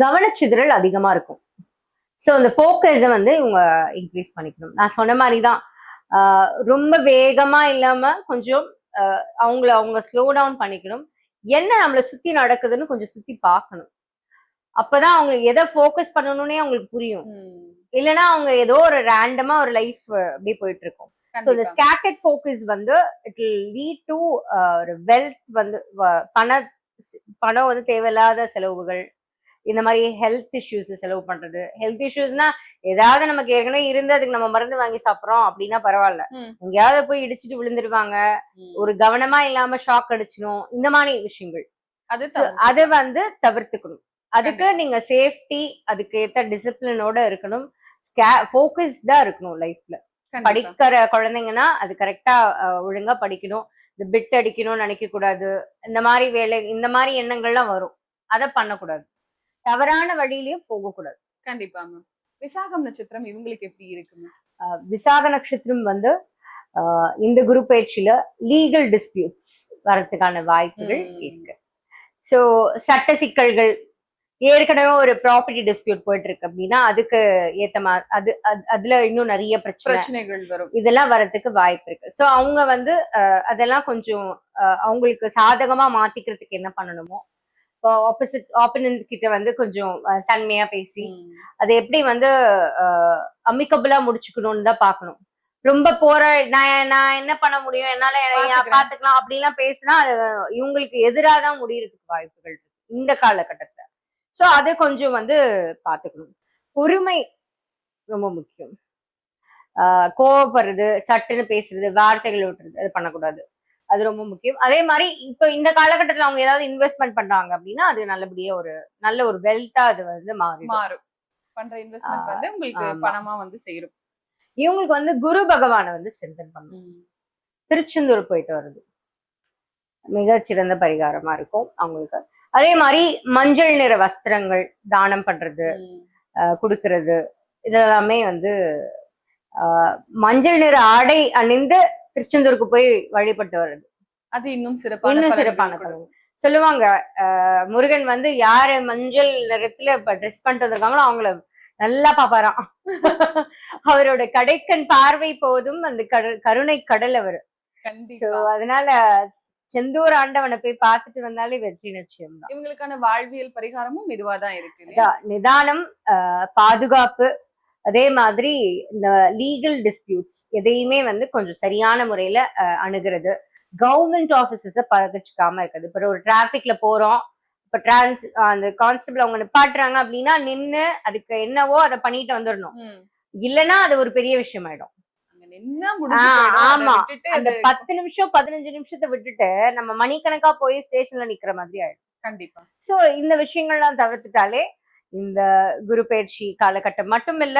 கவனச்சிதறல் அதிகமா இருக்கும். ஸோ அந்த ஃபோக்கஸை வந்து இவங்க இன்க்ரீஸ் பண்ணிக்கணும். நான் சொன்ன மாதிரிதான், ரொம்ப வேகமா இல்லாம கொஞ்சம் அவங்க ஸ்லோ டவுன் பண்ணிக்கணும். என்ன நம்மளை சுத்தி நடக்குதுன்னு கொஞ்சம் சுத்தி பார்க்கணும். அப்பதான் அவங்க எதை ஃபோக்கஸ் பண்ணணும்னே அவங்களுக்கு புரியும். இல்லைன்னா அவங்க ஏதோ ஒரு ரேண்டமா ஒரு லைஃப் அப்படியே போயிட்டு இருக்கும். ஸோ இந்த ஸ்கேட்டர்ட் ஃபோக்கஸ் வந்து இட் வில் லீட் டு ஒரு வெல்த் வந்து பணம் வந்து தேவையில்லாத செலவுகள், இந்த மாதிரி ஹெல்த் இஷ்யூஸ் செலவு பண்றது. ஹெல்த் இஷ்யூஸ்னா ஏதாவது நமக்கு ஏற்கனவே இருந்து அதுக்கு நம்ம மருந்து வாங்கி சாப்பிட்றோம் அப்படின்னா பரவாயில்ல, எங்கேயாவது போய் இடிச்சுட்டு விழுந்துருவாங்க, ஒரு கவனமா இல்லாம ஷாக் அடிச்சிடும், இந்த மாதிரி விஷயங்கள் அது வந்து தவிர்த்துக்கணும். அதுக்கு நீங்க சேஃப்டி, அதுக்கு ஏற்ற டிசிப்ளினோட இருக்கணும், ஃபோக்கஸ்டா இருக்கணும் லைஃப்ல. படிக்கிற குழந்தைங்கன்னா அது கரெக்டா ஒழுங்கா படிக்கணும், இந்த பிட் அடிக்கணும்னு நினைக்க கூடாது, இந்த மாதிரி வேலை இந்த மாதிரி எண்ணங்கள்லாம் வரும், அதை பண்ணக்கூடாது, தவறான வழியிலயும் போகக்கூடாது. கண்டிப்பா மேம். விசாகம் நட்சத்திரம் இவங்களுக்கு எப்படி இருக்குங்க? விசாக நட்சத்திரம் வந்து இந்த குரு பயிற்சியில லீகல் டிஸ்பியூட்ஸ் வரதுக்கான வாய்ப்புகள் இருக்கு. ஸோ சட்ட சிக்கல்கள், ஏற்கனவே ஒரு ப்ராப்பர்ட்டி டிஸ்பியூட் போயிட்டு இருக்கு அப்படின்னா அதுக்கு ஏத்த அதுல இன்னும் நிறைய பிரச்சனைகள் வரும், இதெல்லாம் வர்றதுக்கு வாய்ப்பு இருக்கு. ஸோ அவங்க வந்து அதெல்லாம் கொஞ்சம் அவங்களுக்கு சாதகமா மாத்திக்கிறதுக்கு என்ன பண்ணணுமோ, ஆப்போனன்ட் கிட்ட வந்து கொஞ்சம் தன்மையா பேசி அதை எப்படி வந்து அமிக்கபிளா முடிச்சுக்கணும்னு தான் பாக்கணும். ரொம்ப நான் என்ன பண்ண முடியும், என்னால பாத்துக்கலாம் அப்படிலாம் பேசினா அது இவங்களுக்கு எதிராக தான் முடியறதுக்கு வாய்ப்புகள் இருக்கு இந்த காலகட்டத்துல. சோ அதை கொஞ்சம் வந்து பாத்துக்கணும். பொறுமை ரொம்ப முக்கியம். கோவப்படுறது, சட்டுன்னு பேசுறது, வார்த்தைகள் விட்டுறது, அது பண்ணக்கூடாது, அது ரொம்ப முக்கியம். அதே மாதிரி இப்ப இந்த காலகட்டத்துல அவங்க ஏதாவது இன்வெஸ்ட்மெண்ட் பண்றாங்க அப்படின்னா அது நல்லபடியா ஒரு நல்ல ஒரு வெல்த்தா அது வந்து மாறும். பண்ற இன்வெஸ்ட்மெண்ட் வந்து உங்களுக்கு பணமா வந்து சேரும். இவங்களுக்கு வந்து குரு பகவானை வந்து ஸ்ட்ரென்தன் பண்ணணும். திருச்செந்தூர் போயிட்டு வருது மிகச்சிறந்த பரிகாரமா இருக்கும் அவங்களுக்கு. அதே மாதிரி மஞ்சள் நிற வஸ்திரங்கள் தானம் பண்றது, கொடுக்கறது, இதெல்லாமே வந்து மஞ்சள் நிற ஆடை அணிந்து திருச்செந்தூருக்கு போய் வழிபட்டு வர்றது அது இன்னும் சிறப்பான பலன். சொல்லுவாங்க முருகன் வந்து யாரு மஞ்சள் நிறத்துல இப்ப ட்ரெஸ் பண்ணிட்டு வந்திருக்காங்களோ அவங்கள நல்லா பாப்பாராம். அவரோட கடைக்கண் பார்வை போதும் அந்த கருணை கடல் அவரு. அதனால செந்தூர் ஆண்டவனை போய் பார்த்துட்டு வந்தாலே வெற்றி நிச்சயம் தான். இவங்களுக்கான வாழ்வியல் பரிகாரமும் இதுவாதான் இருக்கு. நிதானம், பாதுகாப்பு, அதே மாதிரி இந்த லீகல் டிஸ்பியூட்ஸ் எதையுமே வந்து கொஞ்சம் சரியான முறையில அணுகிறது. கவர்மெண்ட் ஆபீசஸ பதச்சுக்காம இருக்குது. இப்ப ஒரு டிராபிக்ல போறோம், இப்ப அந்த கான்ஸ்டபிள் அவங்க நிப்பாட்டுறாங்க அப்படின்னா நின்னு அதுக்கு என்னவோ அதை பண்ணிட்டு வந்துடணும், இல்லைன்னா அது ஒரு பெரிய விஷயம் ஆயிடும். ஆமா, அந்த 10 நிமிஷம் 15 நிமிஷத்தை விட்டுட்டு நம்ம மணிக்கணக்கா போய் ஸ்டேஷன்ல நிக்கிற மாதிரி ஆயிடும். கண்டிப்பா. சோ இந்த விஷயங்கள்லாம் தவிர்த்துட்டாலே இந்த குரு பயிற்சி காலகட்டம் மட்டும் இல்ல,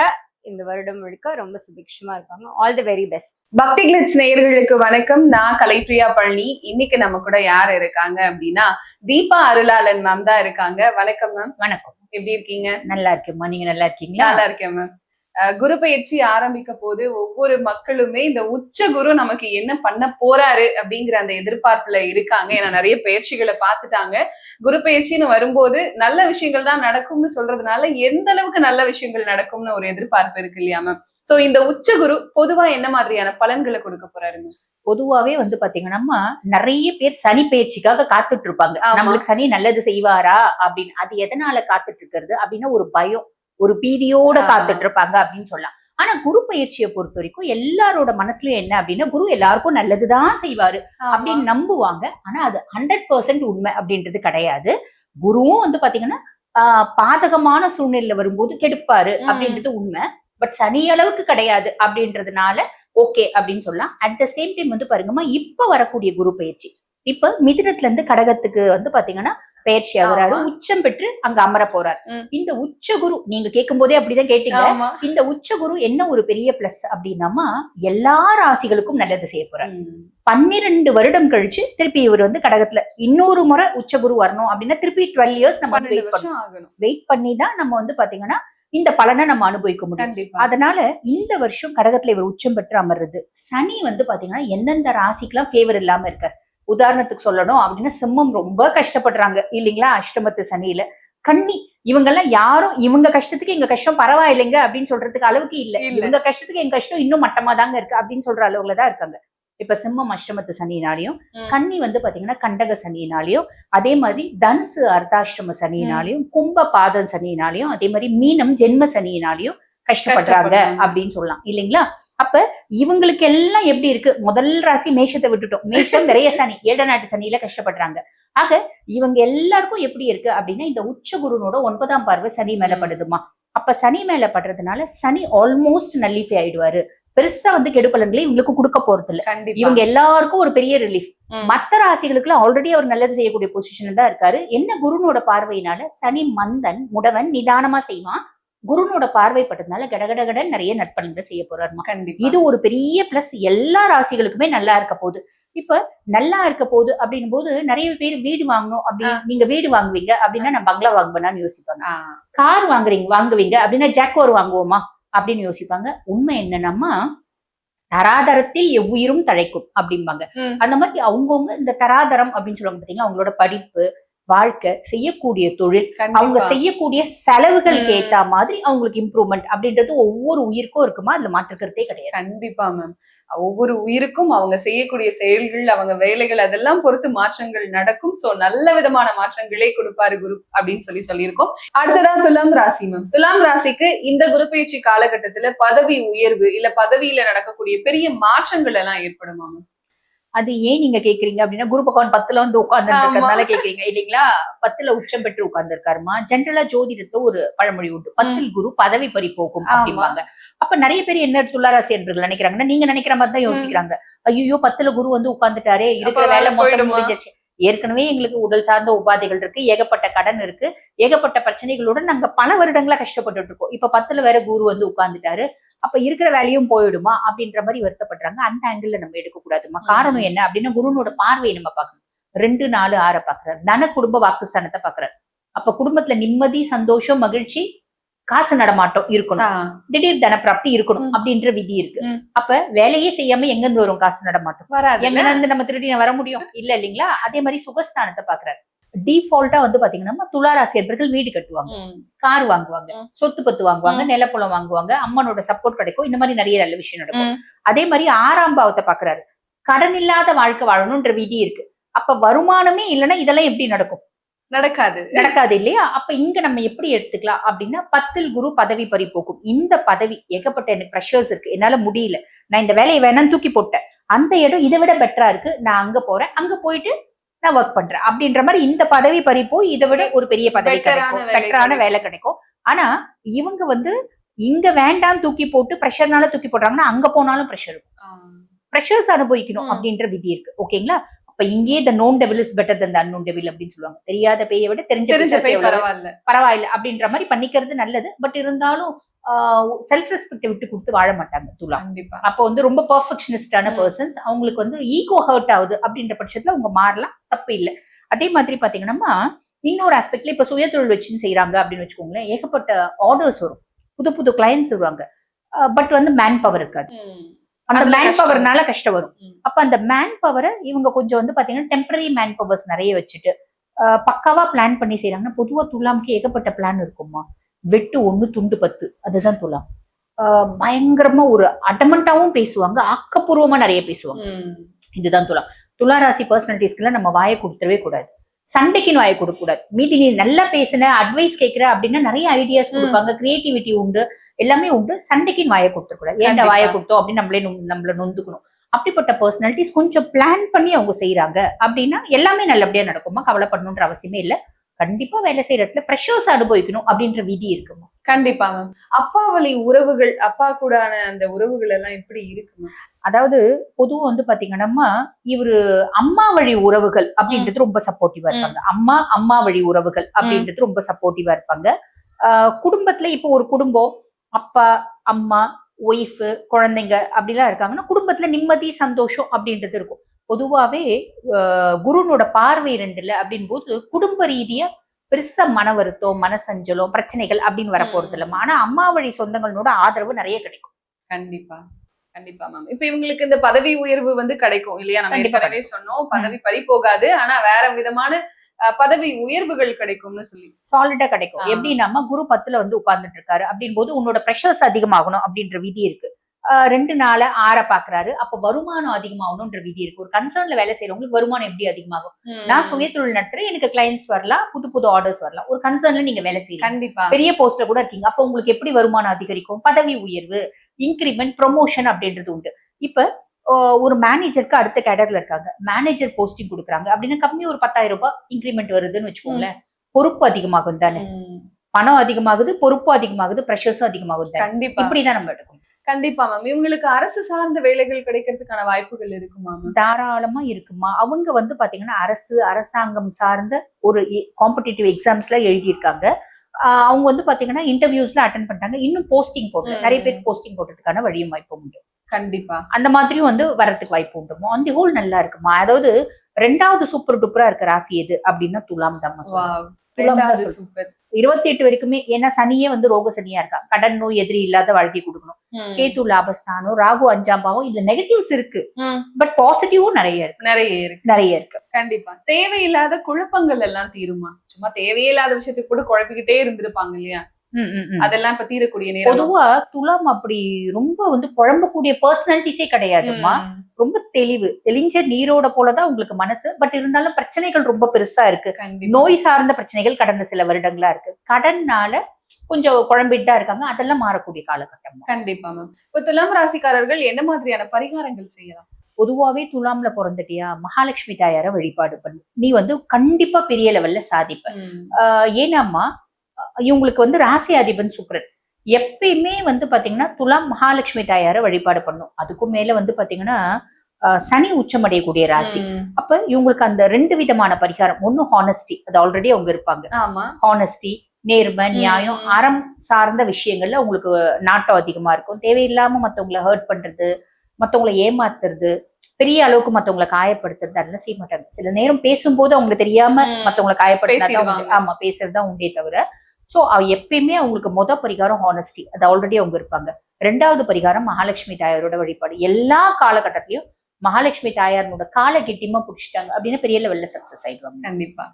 இந்த வருடம் முழுக்க ரொம்ப சுபிக்ஷமா இருப்பாங்க. All the very best. பக்தி கிளிட்ஸ் நேயர்களுக்கு வணக்கம். நான் கலைப்பிரியா பழனி. இன்னைக்கு நம்ம கூட யார் இருக்காங்க அப்படின்னா தீபா அருளாளன் மேம் தான் இருக்காங்க. வணக்கம் மேம். வணக்கம். எப்படி இருக்கீங்க? நல்லா இருக்கேம்மா, நீங்க நல்லா இருக்கீங்களா? நல்லா இருக்கேன் மேம். குரு பயிற்சி ஆரம்பிக்க போது ஒவ்வொரு மக்களுமே இந்த உச்ச குரு நமக்கு என்ன பண்ண போறாரு அப்படிங்கிற அந்த எதிர்பார்ப்புல இருக்காங்க. ஏன்னா நிறைய பயிற்சிகளை பார்த்துட்டாங்க. குரு பயிற்சின்னு வரும்போது நல்ல விஷயங்கள் தான் நடக்கும்னு சொல்றதுனால எந்த அளவுக்கு நல்ல விஷயங்கள் நடக்கும்னு ஒரு எதிர்பார்ப்பு இருக்கு இல்லையா மேம்? சோ இந்த உச்ச குரு பொதுவா என்ன மாதிரியான பலன்களை கொடுக்க போறாரு மேம்? பொதுவாவே வந்து பாத்தீங்கன்னா நிறைய பேர் சனி பயிற்சிக்காக காத்துட்டு இருப்பாங்க. ஆமா. நம்மளுக்கு சனி நல்லது செய்வாரா அப்படின்னு. அது எதனால காத்துட்டு இருக்கிறது அப்படின்னா ஒரு பயம், ஒரு பீதியோட காத்துட்டு இருப்பாங்க அப்படின்னு சொல்லலாம். ஆனா குரு பயிற்சியை பொறுத்த வரைக்கும் எல்லாரோட மனசுலயும் என்ன அப்படின்னா குரு எல்லாருக்கும் நல்லதுதான் செய்வாரு அப்படின்னு நம்புவாங்க. ஆனா அது 100% உண்மை அப்படின்றது கிடையாது. குருவும் வந்து பாத்தீங்கன்னா பாதகமான சூழ்நிலையில வரும்போது கெடுப்பாரு அப்படின்றது உண்மை. பட் சனி அளவுக்கு கிடையாது அப்படின்றதுனால ஓகே அப்படின்னு சொல்லலாம். அட் த சேம் டைம் வந்து பாருங்கம்மா, இப்ப வரக்கூடிய குரு பயிற்சி இப்ப மிதுனத்துல இருந்து கடகத்துக்கு வந்து பாத்தீங்கன்னா பயிற்சி ஆகுறாரு, உச்சம் பெற்று அங்க அமர போறாரு. இந்த உச்ச குரு நீங்க கேட்கும் போதே அப்படிதான் கேட்டீங்க. இந்த உச்ச குரு என்ன ஒரு பெரிய பிளஸ் அப்படின்னா எல்லா ராசிகளுக்கும் நல்லது செய்ய போறாரு. 12 வருடம் கழிச்சு திருப்பி இவர் வந்து கடகத்துல இன்னொரு முறை உச்ச குரு வரணும் அப்படின்னா திருப்பி 12 இயர்ஸ் நம்ம வெயிட் பண்ணி தான் நம்ம வந்து பாத்தீங்கன்னா இந்த பலனை நம்ம அனுபவிக்க முடியும். அதனால இந்த வருஷம் கடகத்துல இவர் உச்சம் பெற்று அமர்றது. சனி வந்து பாத்தீங்கன்னா எந்தெந்த ராசிக்கெல்லாம் ஃபேவர் இல்லாம இருக்காரு. உதாரணத்துக்கு சொல்லணும் அப்படின்னா சிம்மம் ரொம்ப கஷ்டப்படுறாங்க இல்லைங்களா, அஷ்டமத்து சனியில. கன்னி இவங்க எல்லாம் யாரும் இவங்க கஷ்டத்துக்கு எங்க கஷ்டம் பரவாயில்லைங்க அப்படின்னு சொல்றதுக்கு அளவுக்கு இல்ல. இவங்க கஷ்டத்துக்கு எங்க கஷ்டம் இன்னும் மட்டமா தாங்க இருக்கு அப்படின்னு சொல்ற அளவுலதான் இருக்காங்க. இப்ப சிம்மம் அஷ்டமத்து சனினாலையும், கன்னி வந்து பாத்தீங்கன்னா கண்டக சனினாலையும், அதே மாதிரி தனுசு அர்த்தாஷ்டம சனினாலையும், கும்ப பாத சனினாலையும், அதே மாதிரி மீனம் ஜென்ம சனினாலையும் கஷ்டப்படுறாங்க அப்படின்னு சொல்லலாம் இல்லைங்களா. அப்ப இவங்களுக்கு எல்லாம் எப்படி இருக்கு, முதல் ராசி மேஷத்தை விட்டுட்டோம். மேஷம் விரைய சனி 7 நாட்டு சனியில கஷ்டப்படுறாங்க. ஆக இவங்க எல்லாருக்கும் எப்படி இருக்கு அப்படின்னா இந்த உச்ச குருனோட 9ஆம் பார்வை சனி மேல படுதுமா. அப்ப சனி மேல படுறதுனால சனி ஆல்மோஸ்ட் நல்லிஃபை ஆயிடுவாரு. பெருசா வந்து கெடுபலன்களை இவங்களுக்கு கொடுக்க போறது இல்ல. இவங்க எல்லாருக்கும் ஒரு பெரிய ரிலீஃப். மத்த ராசிகளுக்கு ஆல்ரெடி அவர் நல்லது செய்யக்கூடிய பொசிஷன்ல தான் இருக்காரு. என்ன குருனோட பார்வையினால சனி மந்தன் முடவன் நிதானமா செய்வான். குருனோட பார்வைப்பட்டதுனால கடகடகடன் நிறைய நற்பலன்களை செய்ய போறாருமா. இது ஒரு பெரிய பிளஸ். எல்லா ராசிகளுக்குமே நல்லா இருக்க போகுது. இப்ப நல்லா இருக்க போகுது அப்படின் போது நிறைய பேர் வீடு வாங்கணும் அப்படின்னு, நீங்க வீடு வாங்குவீங்க அப்படின்னா நான் பங்களா வாங்குவேன்னு யோசிப்பாங்க. கார் வாங்குவீங்க அப்படின்னா ஜாக்வார் வாங்குவோமா அப்படின்னு யோசிப்பாங்க. உண்மை என்னன்னா தராதரத்தில் எவ்வுயிரும் தழைக்கும் அப்படிம்பாங்க. அந்த மாதிரி அவங்கவுங்க இந்த தராதரம் அப்படின்னு சொல்லுவாங்க பாத்தீங்களா, அவங்களோட படிப்பு, வாழ்க்கை, செய்யக்கூடிய தொழில், அவங்க செய்யக்கூடிய செலவுகளுக்கு ஏத்த மாதிரி அவங்களுக்கு இம்ப்ரூவ்மெண்ட் அப்படின்றது ஒவ்வொரு உயிருக்கும் இருக்குமா, அதுல மாற்றுக்கிறதே கிடையாது. கண்டிப்பா மேம். ஒவ்வொரு உயிருக்கும் அவங்க செய்யக்கூடிய செயல்கள், அவங்க வேலைகள் அதெல்லாம் பொறுத்து மாற்றங்கள் நடக்கும். சோ நல்ல விதமான மாற்றங்களே கொடுப்பாரு குரு அப்படின்னு சொல்லியிருக்கோம். அடுத்ததான் துலாம் ராசி மேம். துலாம் ராசிக்கு இந்த குரு பயிற்சி காலகட்டத்துல பதவி உயர்வு இல்ல பதவியில நடக்கக்கூடிய பெரிய மாற்றங்கள் எல்லாம் ஏற்படுமா மேம்? அது ஏன் நீங்க கேக்குறீங்க அப்படின்னா குரு பகவான் 10ல வந்து உட்கார்ந்து இருக்கிறதுனால கேக்குறீங்க இல்லைங்களா. 10ல உச்சம் பெற்று உட்கார்ந்து இருக்காருமா. ஜென்ரலா ஜோதிடத்துல ஒரு பழமொழி உண்டு, 10ல் குரு பதவி பறி போகும் அப்படிம்பாங்க. அப்ப நிறைய பேர் என்ன துளாராசி என்பர்கள் நினைக்கிறாங்கன்னா நீங்க நினைக்கிற மாதிரி தான் யோசிக்கிறாங்க. ஐயோ 10ல குரு வந்து உட்கார்ந்துட்டாரே, இருக்கிற வேலை மொத்தம் முடிஞ்சிருச்சு. ஏற்கனவே எங்களுக்கு உடல் சார்ந்த உபாதைகள் இருக்கு, ஏகப்பட்ட கடன் இருக்கு, ஏகப்பட்ட பிரச்சனைகளுடன் நாங்க பல வருடங்களா கஷ்டப்பட்டு இருக்கோம். இப்ப 10ல வேற குரு வந்து உட்கார்ந்துட்டாரு, அப்ப இருக்கிற வேலையும் போயிடுமா அப்படின்ற மாதிரி வருத்தப்படுறாங்க. அந்த ஆங்கிள் நம்ம எடுக்க கூடாதுமா. காரணம் என்ன அப்படின்னா குருனோட பார்வையை நம்ம பார்க்கணும். 2, 4, 6 பாக்குறாரு. தன குடும்ப வாக்குஸ்தானத்தை பாக்குறாரு. அப்ப குடும்பத்துல நிம்மதி, சந்தோஷம், மகிழ்ச்சி, காசு நடமாட்டம் இருக்கணும், திடீர் தனப்பிராப்தி இருக்கணும் அப்படின்ற விதி இருக்கு. அப்ப வேலையே செய்யாம எங்க இருந்து வரும் காசு நடமாட்டம்? எங்க இருந்து நம்ம திருடி வர முடியும்? இல்ல இல்லைங்களா. அதே மாதிரி சுகஸ்தானத்தை பாக்குறாரு. டிஃபால்ட்டா வந்து பாத்தீங்கன்னா துளாராசி என்பர்கள் வீடு கட்டுவாங்க, கார் வாங்குவாங்க, சொத்து பத்து வாங்குவாங்க, நிலப்புலம் வாங்குவாங்க, அம்மனோட சப்போர்ட் கிடைக்கும். இந்த மாதிரி நிறைய நல்ல விஷயம் நடக்கும். அதே மாதிரி 6ஆம் பாவத்தை பாக்குறாரு. கடன் இல்லாத வாழ்க்கை வாழணும்ன்ற விதி இருக்கு. அப்ப வருமானமே இல்லைன்னா இதெல்லாம் எப்படி நடக்கும்? நடக்காது இல்லையா. அப்ப இங்க நம்ம எப்படி எடுத்துக்கலாம் அப்படின்னா 10ல் குரு பதவி பறி போக்கும். இந்த பதவி ஏகப்பட்ட எனக்கு ப்ரெஷர்ஸ் இருக்கு, என்னால முடியல, நான் இந்த வேலையை வேணாம்னு தூக்கி போட்டேன், அந்த இடம் இதை விட பெட்டரா இருக்கு, நான் அங்க போறேன், அங்க போயிட்டு நான் ஒர்க் பண்றேன் அப்படின்ற மாதிரி இந்த பதவி பறி போய் இதை விட ஒரு பெரிய பதவி கிடைக்கும், பெட்டரான வேலை கிடைக்கும். ஆனா இவங்க வந்து இங்க வேண்டாம் தூக்கி போட்டு ப்ரெஷர்னால தூக்கி போடுறாங்கன்னா அங்க போனாலும் ப்ரெஷர் இருக்கும், ப்ரெஷர்ஸ் அனுபவிக்கணும் அப்படின்ற விதி இருக்கு. ஓகேங்களா. அப்ப இங்கேயே the known devil is better than the unknown devil அப்படின்னு சொல்லுவாங்க. தெரியாத பேயை விட தெரிஞ்ச பேய் பரவாயில்ல அப்படின்ற மாதிரி பண்ணிக்கிறது நல்லது. பட் இருந்தாலும் செல்ஃப் ரெஸ்பெக்ட் விட்டு கொடுத்து வாழ மாட்டாங்க துலா. அப்ப வந்து ரொம்ப பெர்ஃபெக்ஷனிஸ்டான பர்சன்ஸ். அவங்களுக்கு வந்து ஈகோ ஹர்ட் ஆகுது அப்படின்ற பட்சத்துல அவங்க மாறலாம், தப்பு இல்லை. அதே மாதிரி பாத்தீங்கன்னா இன்னொரு ஆஸ்பெக்ட்ல இப்ப சுய தொழில் வச்சுன்னு செய்யறாங்க அப்படின்னு வச்சுக்கோங்களேன், ஏகப்பட்ட ஆர்டர்ஸ் வரும், புது கிளையன்ஸ் வருவாங்க. பட் வந்து மேன் பவர் இருக்காது. அந்த மேன் பவர்னால கஷ்டம் வரும். அப்ப அந்த மேன் பவரை இவங்க கொஞ்சம் வந்து பாத்தீங்கன்னா டெம்பரரி மேன் பவர்ஸ் நிறைய வச்சுட்டு பக்காவா பிளான் பண்ணி செய்யறாங்கன்னா, பொதுவா துலாமுக்கு ஏகப்பட்ட பிளான் இருக்குமா. வெட்டு 1 துண்டு 10 அதுதான் துலாம். பயங்கரமா ஒரு அடமெண்டாவும் பேசுவாங்க, ஆக்கப்பூர்வமா நிறைய பேசுவாங்க. இதுதான் துலா. துலா ராசி பர்சனாலிட்டிஸ்க்குலாம் நம்ம வாயை கொடுத்துடவே கூடாது, சண்டைக்குன்னு வாயை கொடுக்க கூடாது. மீதி நீ நல்லா பேசுன, அட்வைஸ் கேட்கிற அப்படின்னா நிறைய ஐடியாஸ் கொடுப்பாங்க, கிரியேட்டிவிட்டி உண்டு, எல்லாமே உண்டு. சண்டைக்குன்னு வாயை கொடுத்துக்கூடாது. ஏன்டா வாயை கொடுத்தோம் அப்படின்னு நம்மள நொந்துக்கணும். அப்படிப்பட்ட பர்சனாலிட்டிஸ் கொஞ்சம் பிளான் பண்ணி அவங்க செய்யறாங்க அப்படின்னா எல்லாமே நல்லபடியா நடக்குமா, கவலைப்படணுன்ற அவசியமே இல்லை. கண்டிப்பா வேலை செய்யற இடத்துல ப்ரெஷர்ஸ் அனுபவிக்கணும் அப்படின்ற விதி இருக்குமா. கண்டிப்பா மேம். அப்பா வழி உறவுகள், அப்பா கூடான அந்த உறவுகள் எல்லாம் எப்படி இருக்குமா? அதாவது பொதுவா வந்து பாத்தீங்கன்னா இவரு அம்மா வழி உறவுகள் அப்படின்றது ரொம்ப சப்போர்ட்டிவா இருப்பாங்க. அம்மா வழி உறவுகள் அப்படின்றது ரொம்ப சப்போர்ட்டிவா இருப்பாங்க. குடும்பத்துல இப்போ ஒரு குடும்பம், அப்பா அம்மா ஒய்ஃப் குழந்தைங்க அப்படிலாம் இருக்காங்கன்னா குடும்பத்துல நிம்மதி சந்தோஷம் அப்படின்றது இருக்கும். பொதுவாவே குருனோட பார்வை 2ல அப்படின் போது குடும்ப ரீதியா பெருசா மன வருத்தம், மனசஞ்சலம், பிரச்சனைகள் அப்படின்னு வரப்போறது இல்லம்மா. ஆனா அம்மா வழி சொந்தங்களோட ஆதரவு நிறைய கிடைக்கும். கண்டிப்பா கண்டிப்பா மேம். இப்ப இவங்களுக்கு இந்த பதவி உயர்வு வந்து கிடைக்கும் இல்லையா? நம்ம ஏற்கனவே சொன்னோம், பதவி பறி போகாது, ஆனா வேற விதமான பதவி உயர்வுகள் கிடைக்கும்னு சொல்லி சாலிடா கிடைக்கும். எப்படின்னா குரு 10ல வந்து உட்கார்ந்துட்டு இருக்காரு அப்படின் போது உன்னோட ப்ரெஷர்ஸ் அதிகமாகணும் அப்படின்ற விதி இருக்கு. 2 நாள 6 பாக்குறாரு, அப்ப வருமானம் அதிகமாகணும்ன்ற விதி இருக்கு. ஒரு கன்சர்ன்ல வேலை செய்யறவங்களுக்கு வருமானம் எப்படி அதிகமாகும்? நான் சுயதொழில் நடத்துறேன், எனக்கு கிளைண்ட்ஸ் வரலாம், புது ஆர்டர்ஸ் வரலாம். ஒரு கன்சர்ன்ல நீங்க வேலை செய்யலாம், கண்டிப்பா பெரிய போஸ்ட்ல கூட இருக்கீங்க, அப்ப உங்களுக்கு எப்படி வருமானம் அதிகரிக்கும்? பதவி உயர்வு, இன்கிரிமெண்ட், ப்ரொமோஷன் அப்படின்றது உண்டு. இப்ப ஒரு மேனேஜருக்கு அடுத்த கேடர்ல இருக்காங்க, மேனேஜர் போஸ்டிங் கொடுக்குறாங்க அப்படின்னா கம்மி ஒரு 10,000 ரூபாய் இன்கிரிமெண்ட் வருதுன்னு வச்சுக்கோங்களேன். பொறுப்பு அதிகமாகும் தானே, பணம் அதிகமாகுது, பொறுப்பு அதிகமாகுது, ப்ரெஷர்ஸும் அதிகமாகுது. கண்டிப்பா இப்படிதான் நம்ம எடுக்கணும். கண்டிப்பா மேம். இவங்களுக்கு அரசு சார்ந்த வேலைகள் கிடைக்கிறதுக்கான வாய்ப்புகள் இருக்குமா மேம்? தாராளமா இருக்குமா. அவங்க வந்து பாத்தீங்கன்னா அரசாங்கம் சார்ந்த ஒரு காம்படிட்டிவ் எக்ஸாம்ஸ்ல எழுதியிருக்காங்க. அவங்க வந்து பாத்தீங்கன்னா இன்டர்வியூஸ்ல அட்டென்ட் பண்ணிட்டாங்க, இன்னும் போஸ்டிங் போடல. நிறைய பேர் போஸ்டிங் போடுறதுக்கான வழியும் வாய்ப்பும் உண்டு. கண்டிப்பா அந்த மாதிரியும் வந்து வரதுக்கு வாய்ப்பு உண்டுமோ. அந்த ஹோல் நல்லா இருக்குமா. அதாவது 2வது சூப்பர் டூப்பரா இருக்க ராசி எது அப்படின்னா துலாம் தான். 28 வரைக்குமே, ஏன்னா சனியே வந்து ரோக சனியா இருக்கா, கடன் நோய் எதிரி இல்லாத வாழ்க்கை கொடுக்கணும். கேது லாபஸ்தானம், ராகு 5ஆம் பாவம், இதுல நெகட்டிவ்ஸ் இருக்கு, பட் பாசிட்டிவும் நிறைய இருக்கு. கண்டிப்பா தேவையில்லாத குழப்பங்கள் எல்லாம் தீருமா? சும்மா தேவையில்லாத விஷயத்துக்கு கூட குழப்பிக்கிட்டே இருந்திருப்பாங்க இல்லையா? அதெல்லாம் இப்ப தீரக்கூடிய நேரம். பொதுவா துலாம் அப்படி ரொம்ப வந்து குழம்பக்கூடிய பர்சனாலிட்டிஸே கிடையாதுமா. ரொம்ப தெளிஞ்ச நீரோட போலதான் உங்களுக்கு மனசு. பட் இருந்தாலும் பிரச்சனைகள் ரொம்ப பெருசா இருக்கு. நோய் சார்ந்த பிரச்சனைகள் கடந்த சில வருடங்களா இருக்கு. கடன்னால கொஞ்சம் குழம்பிட்டா இருக்காங்க, அதெல்லாம் மாறக்கூடிய காலகட்டம். கண்டிப்பா மேம். இப்ப துலாம் ராசிக்காரர்கள் என்ன மாதிரியான பரிகாரங்கள் செய்யலாம்? பொதுவாவே துலாம்ல பிறந்துட்டியா, மகாலட்சுமி தாயார வழிபாடு பண்ணு. நீ வந்து கண்டிப்பா பெரிய லெவல்ல சாதிப்ப. ஏன்னாமா இவங்களுக்கு வந்து ராசி அதிபன் சுக்கிரன். எப்பயுமே வந்து பாத்தீங்கன்னா துலாம் மகாலட்சுமி தாயார வழிபாடு பண்ணும். அதுக்கும் மேல வந்து பாத்தீங்கன்னா சனி உச்சமடையக்கூடிய ராசி. அப்ப இவங்களுக்கு அந்த 2 விதமான பரிகாரம். ஒண்ணு ஹானஸ்டி, அது ஆல்ரெடி அவங்க இருப்பாங்க. ஹானஸ்டி, நேர்மை, நியாயம், அறம் சார்ந்த விஷயங்கள்ல உங்களுக்கு நாட்டம் அதிகமா இருக்கும். தேவையில்லாம மத்தவங்களை ஹர்ட் பண்றது, மத்தவங்களை ஏமாத்துறது, பெரிய அளவுக்கு மத்தவங்களை காயப்படுத்துறது அதெல்லாம் செய்ய மாட்டாங்க. சில நேரம் பேசும்போது அவங்களுக்கு தெரியாம மத்தவங்களை காயப்படுத்துறதா பேசுறதுதான் உண்டே தவிர. சோ எப்பயுமே அவங்களுக்கு பரிகாரம் ஹானஸ்டி, அது ஆல்ரெடி அவங்க இருப்பாங்க. 2வது பரிகாரம் மகாலட்சுமி தாயாரோட வழிபாடு. எல்லா காலகட்டத்திலயும் மகாலட்சுமி தாயாரோட காலை கெட்டியமா புடிச்சிட்டாங்க அப்படின்னா பெரிய லெவல்ல சக்சஸ் ஆயிடுவாங்க. கண்டிப்பா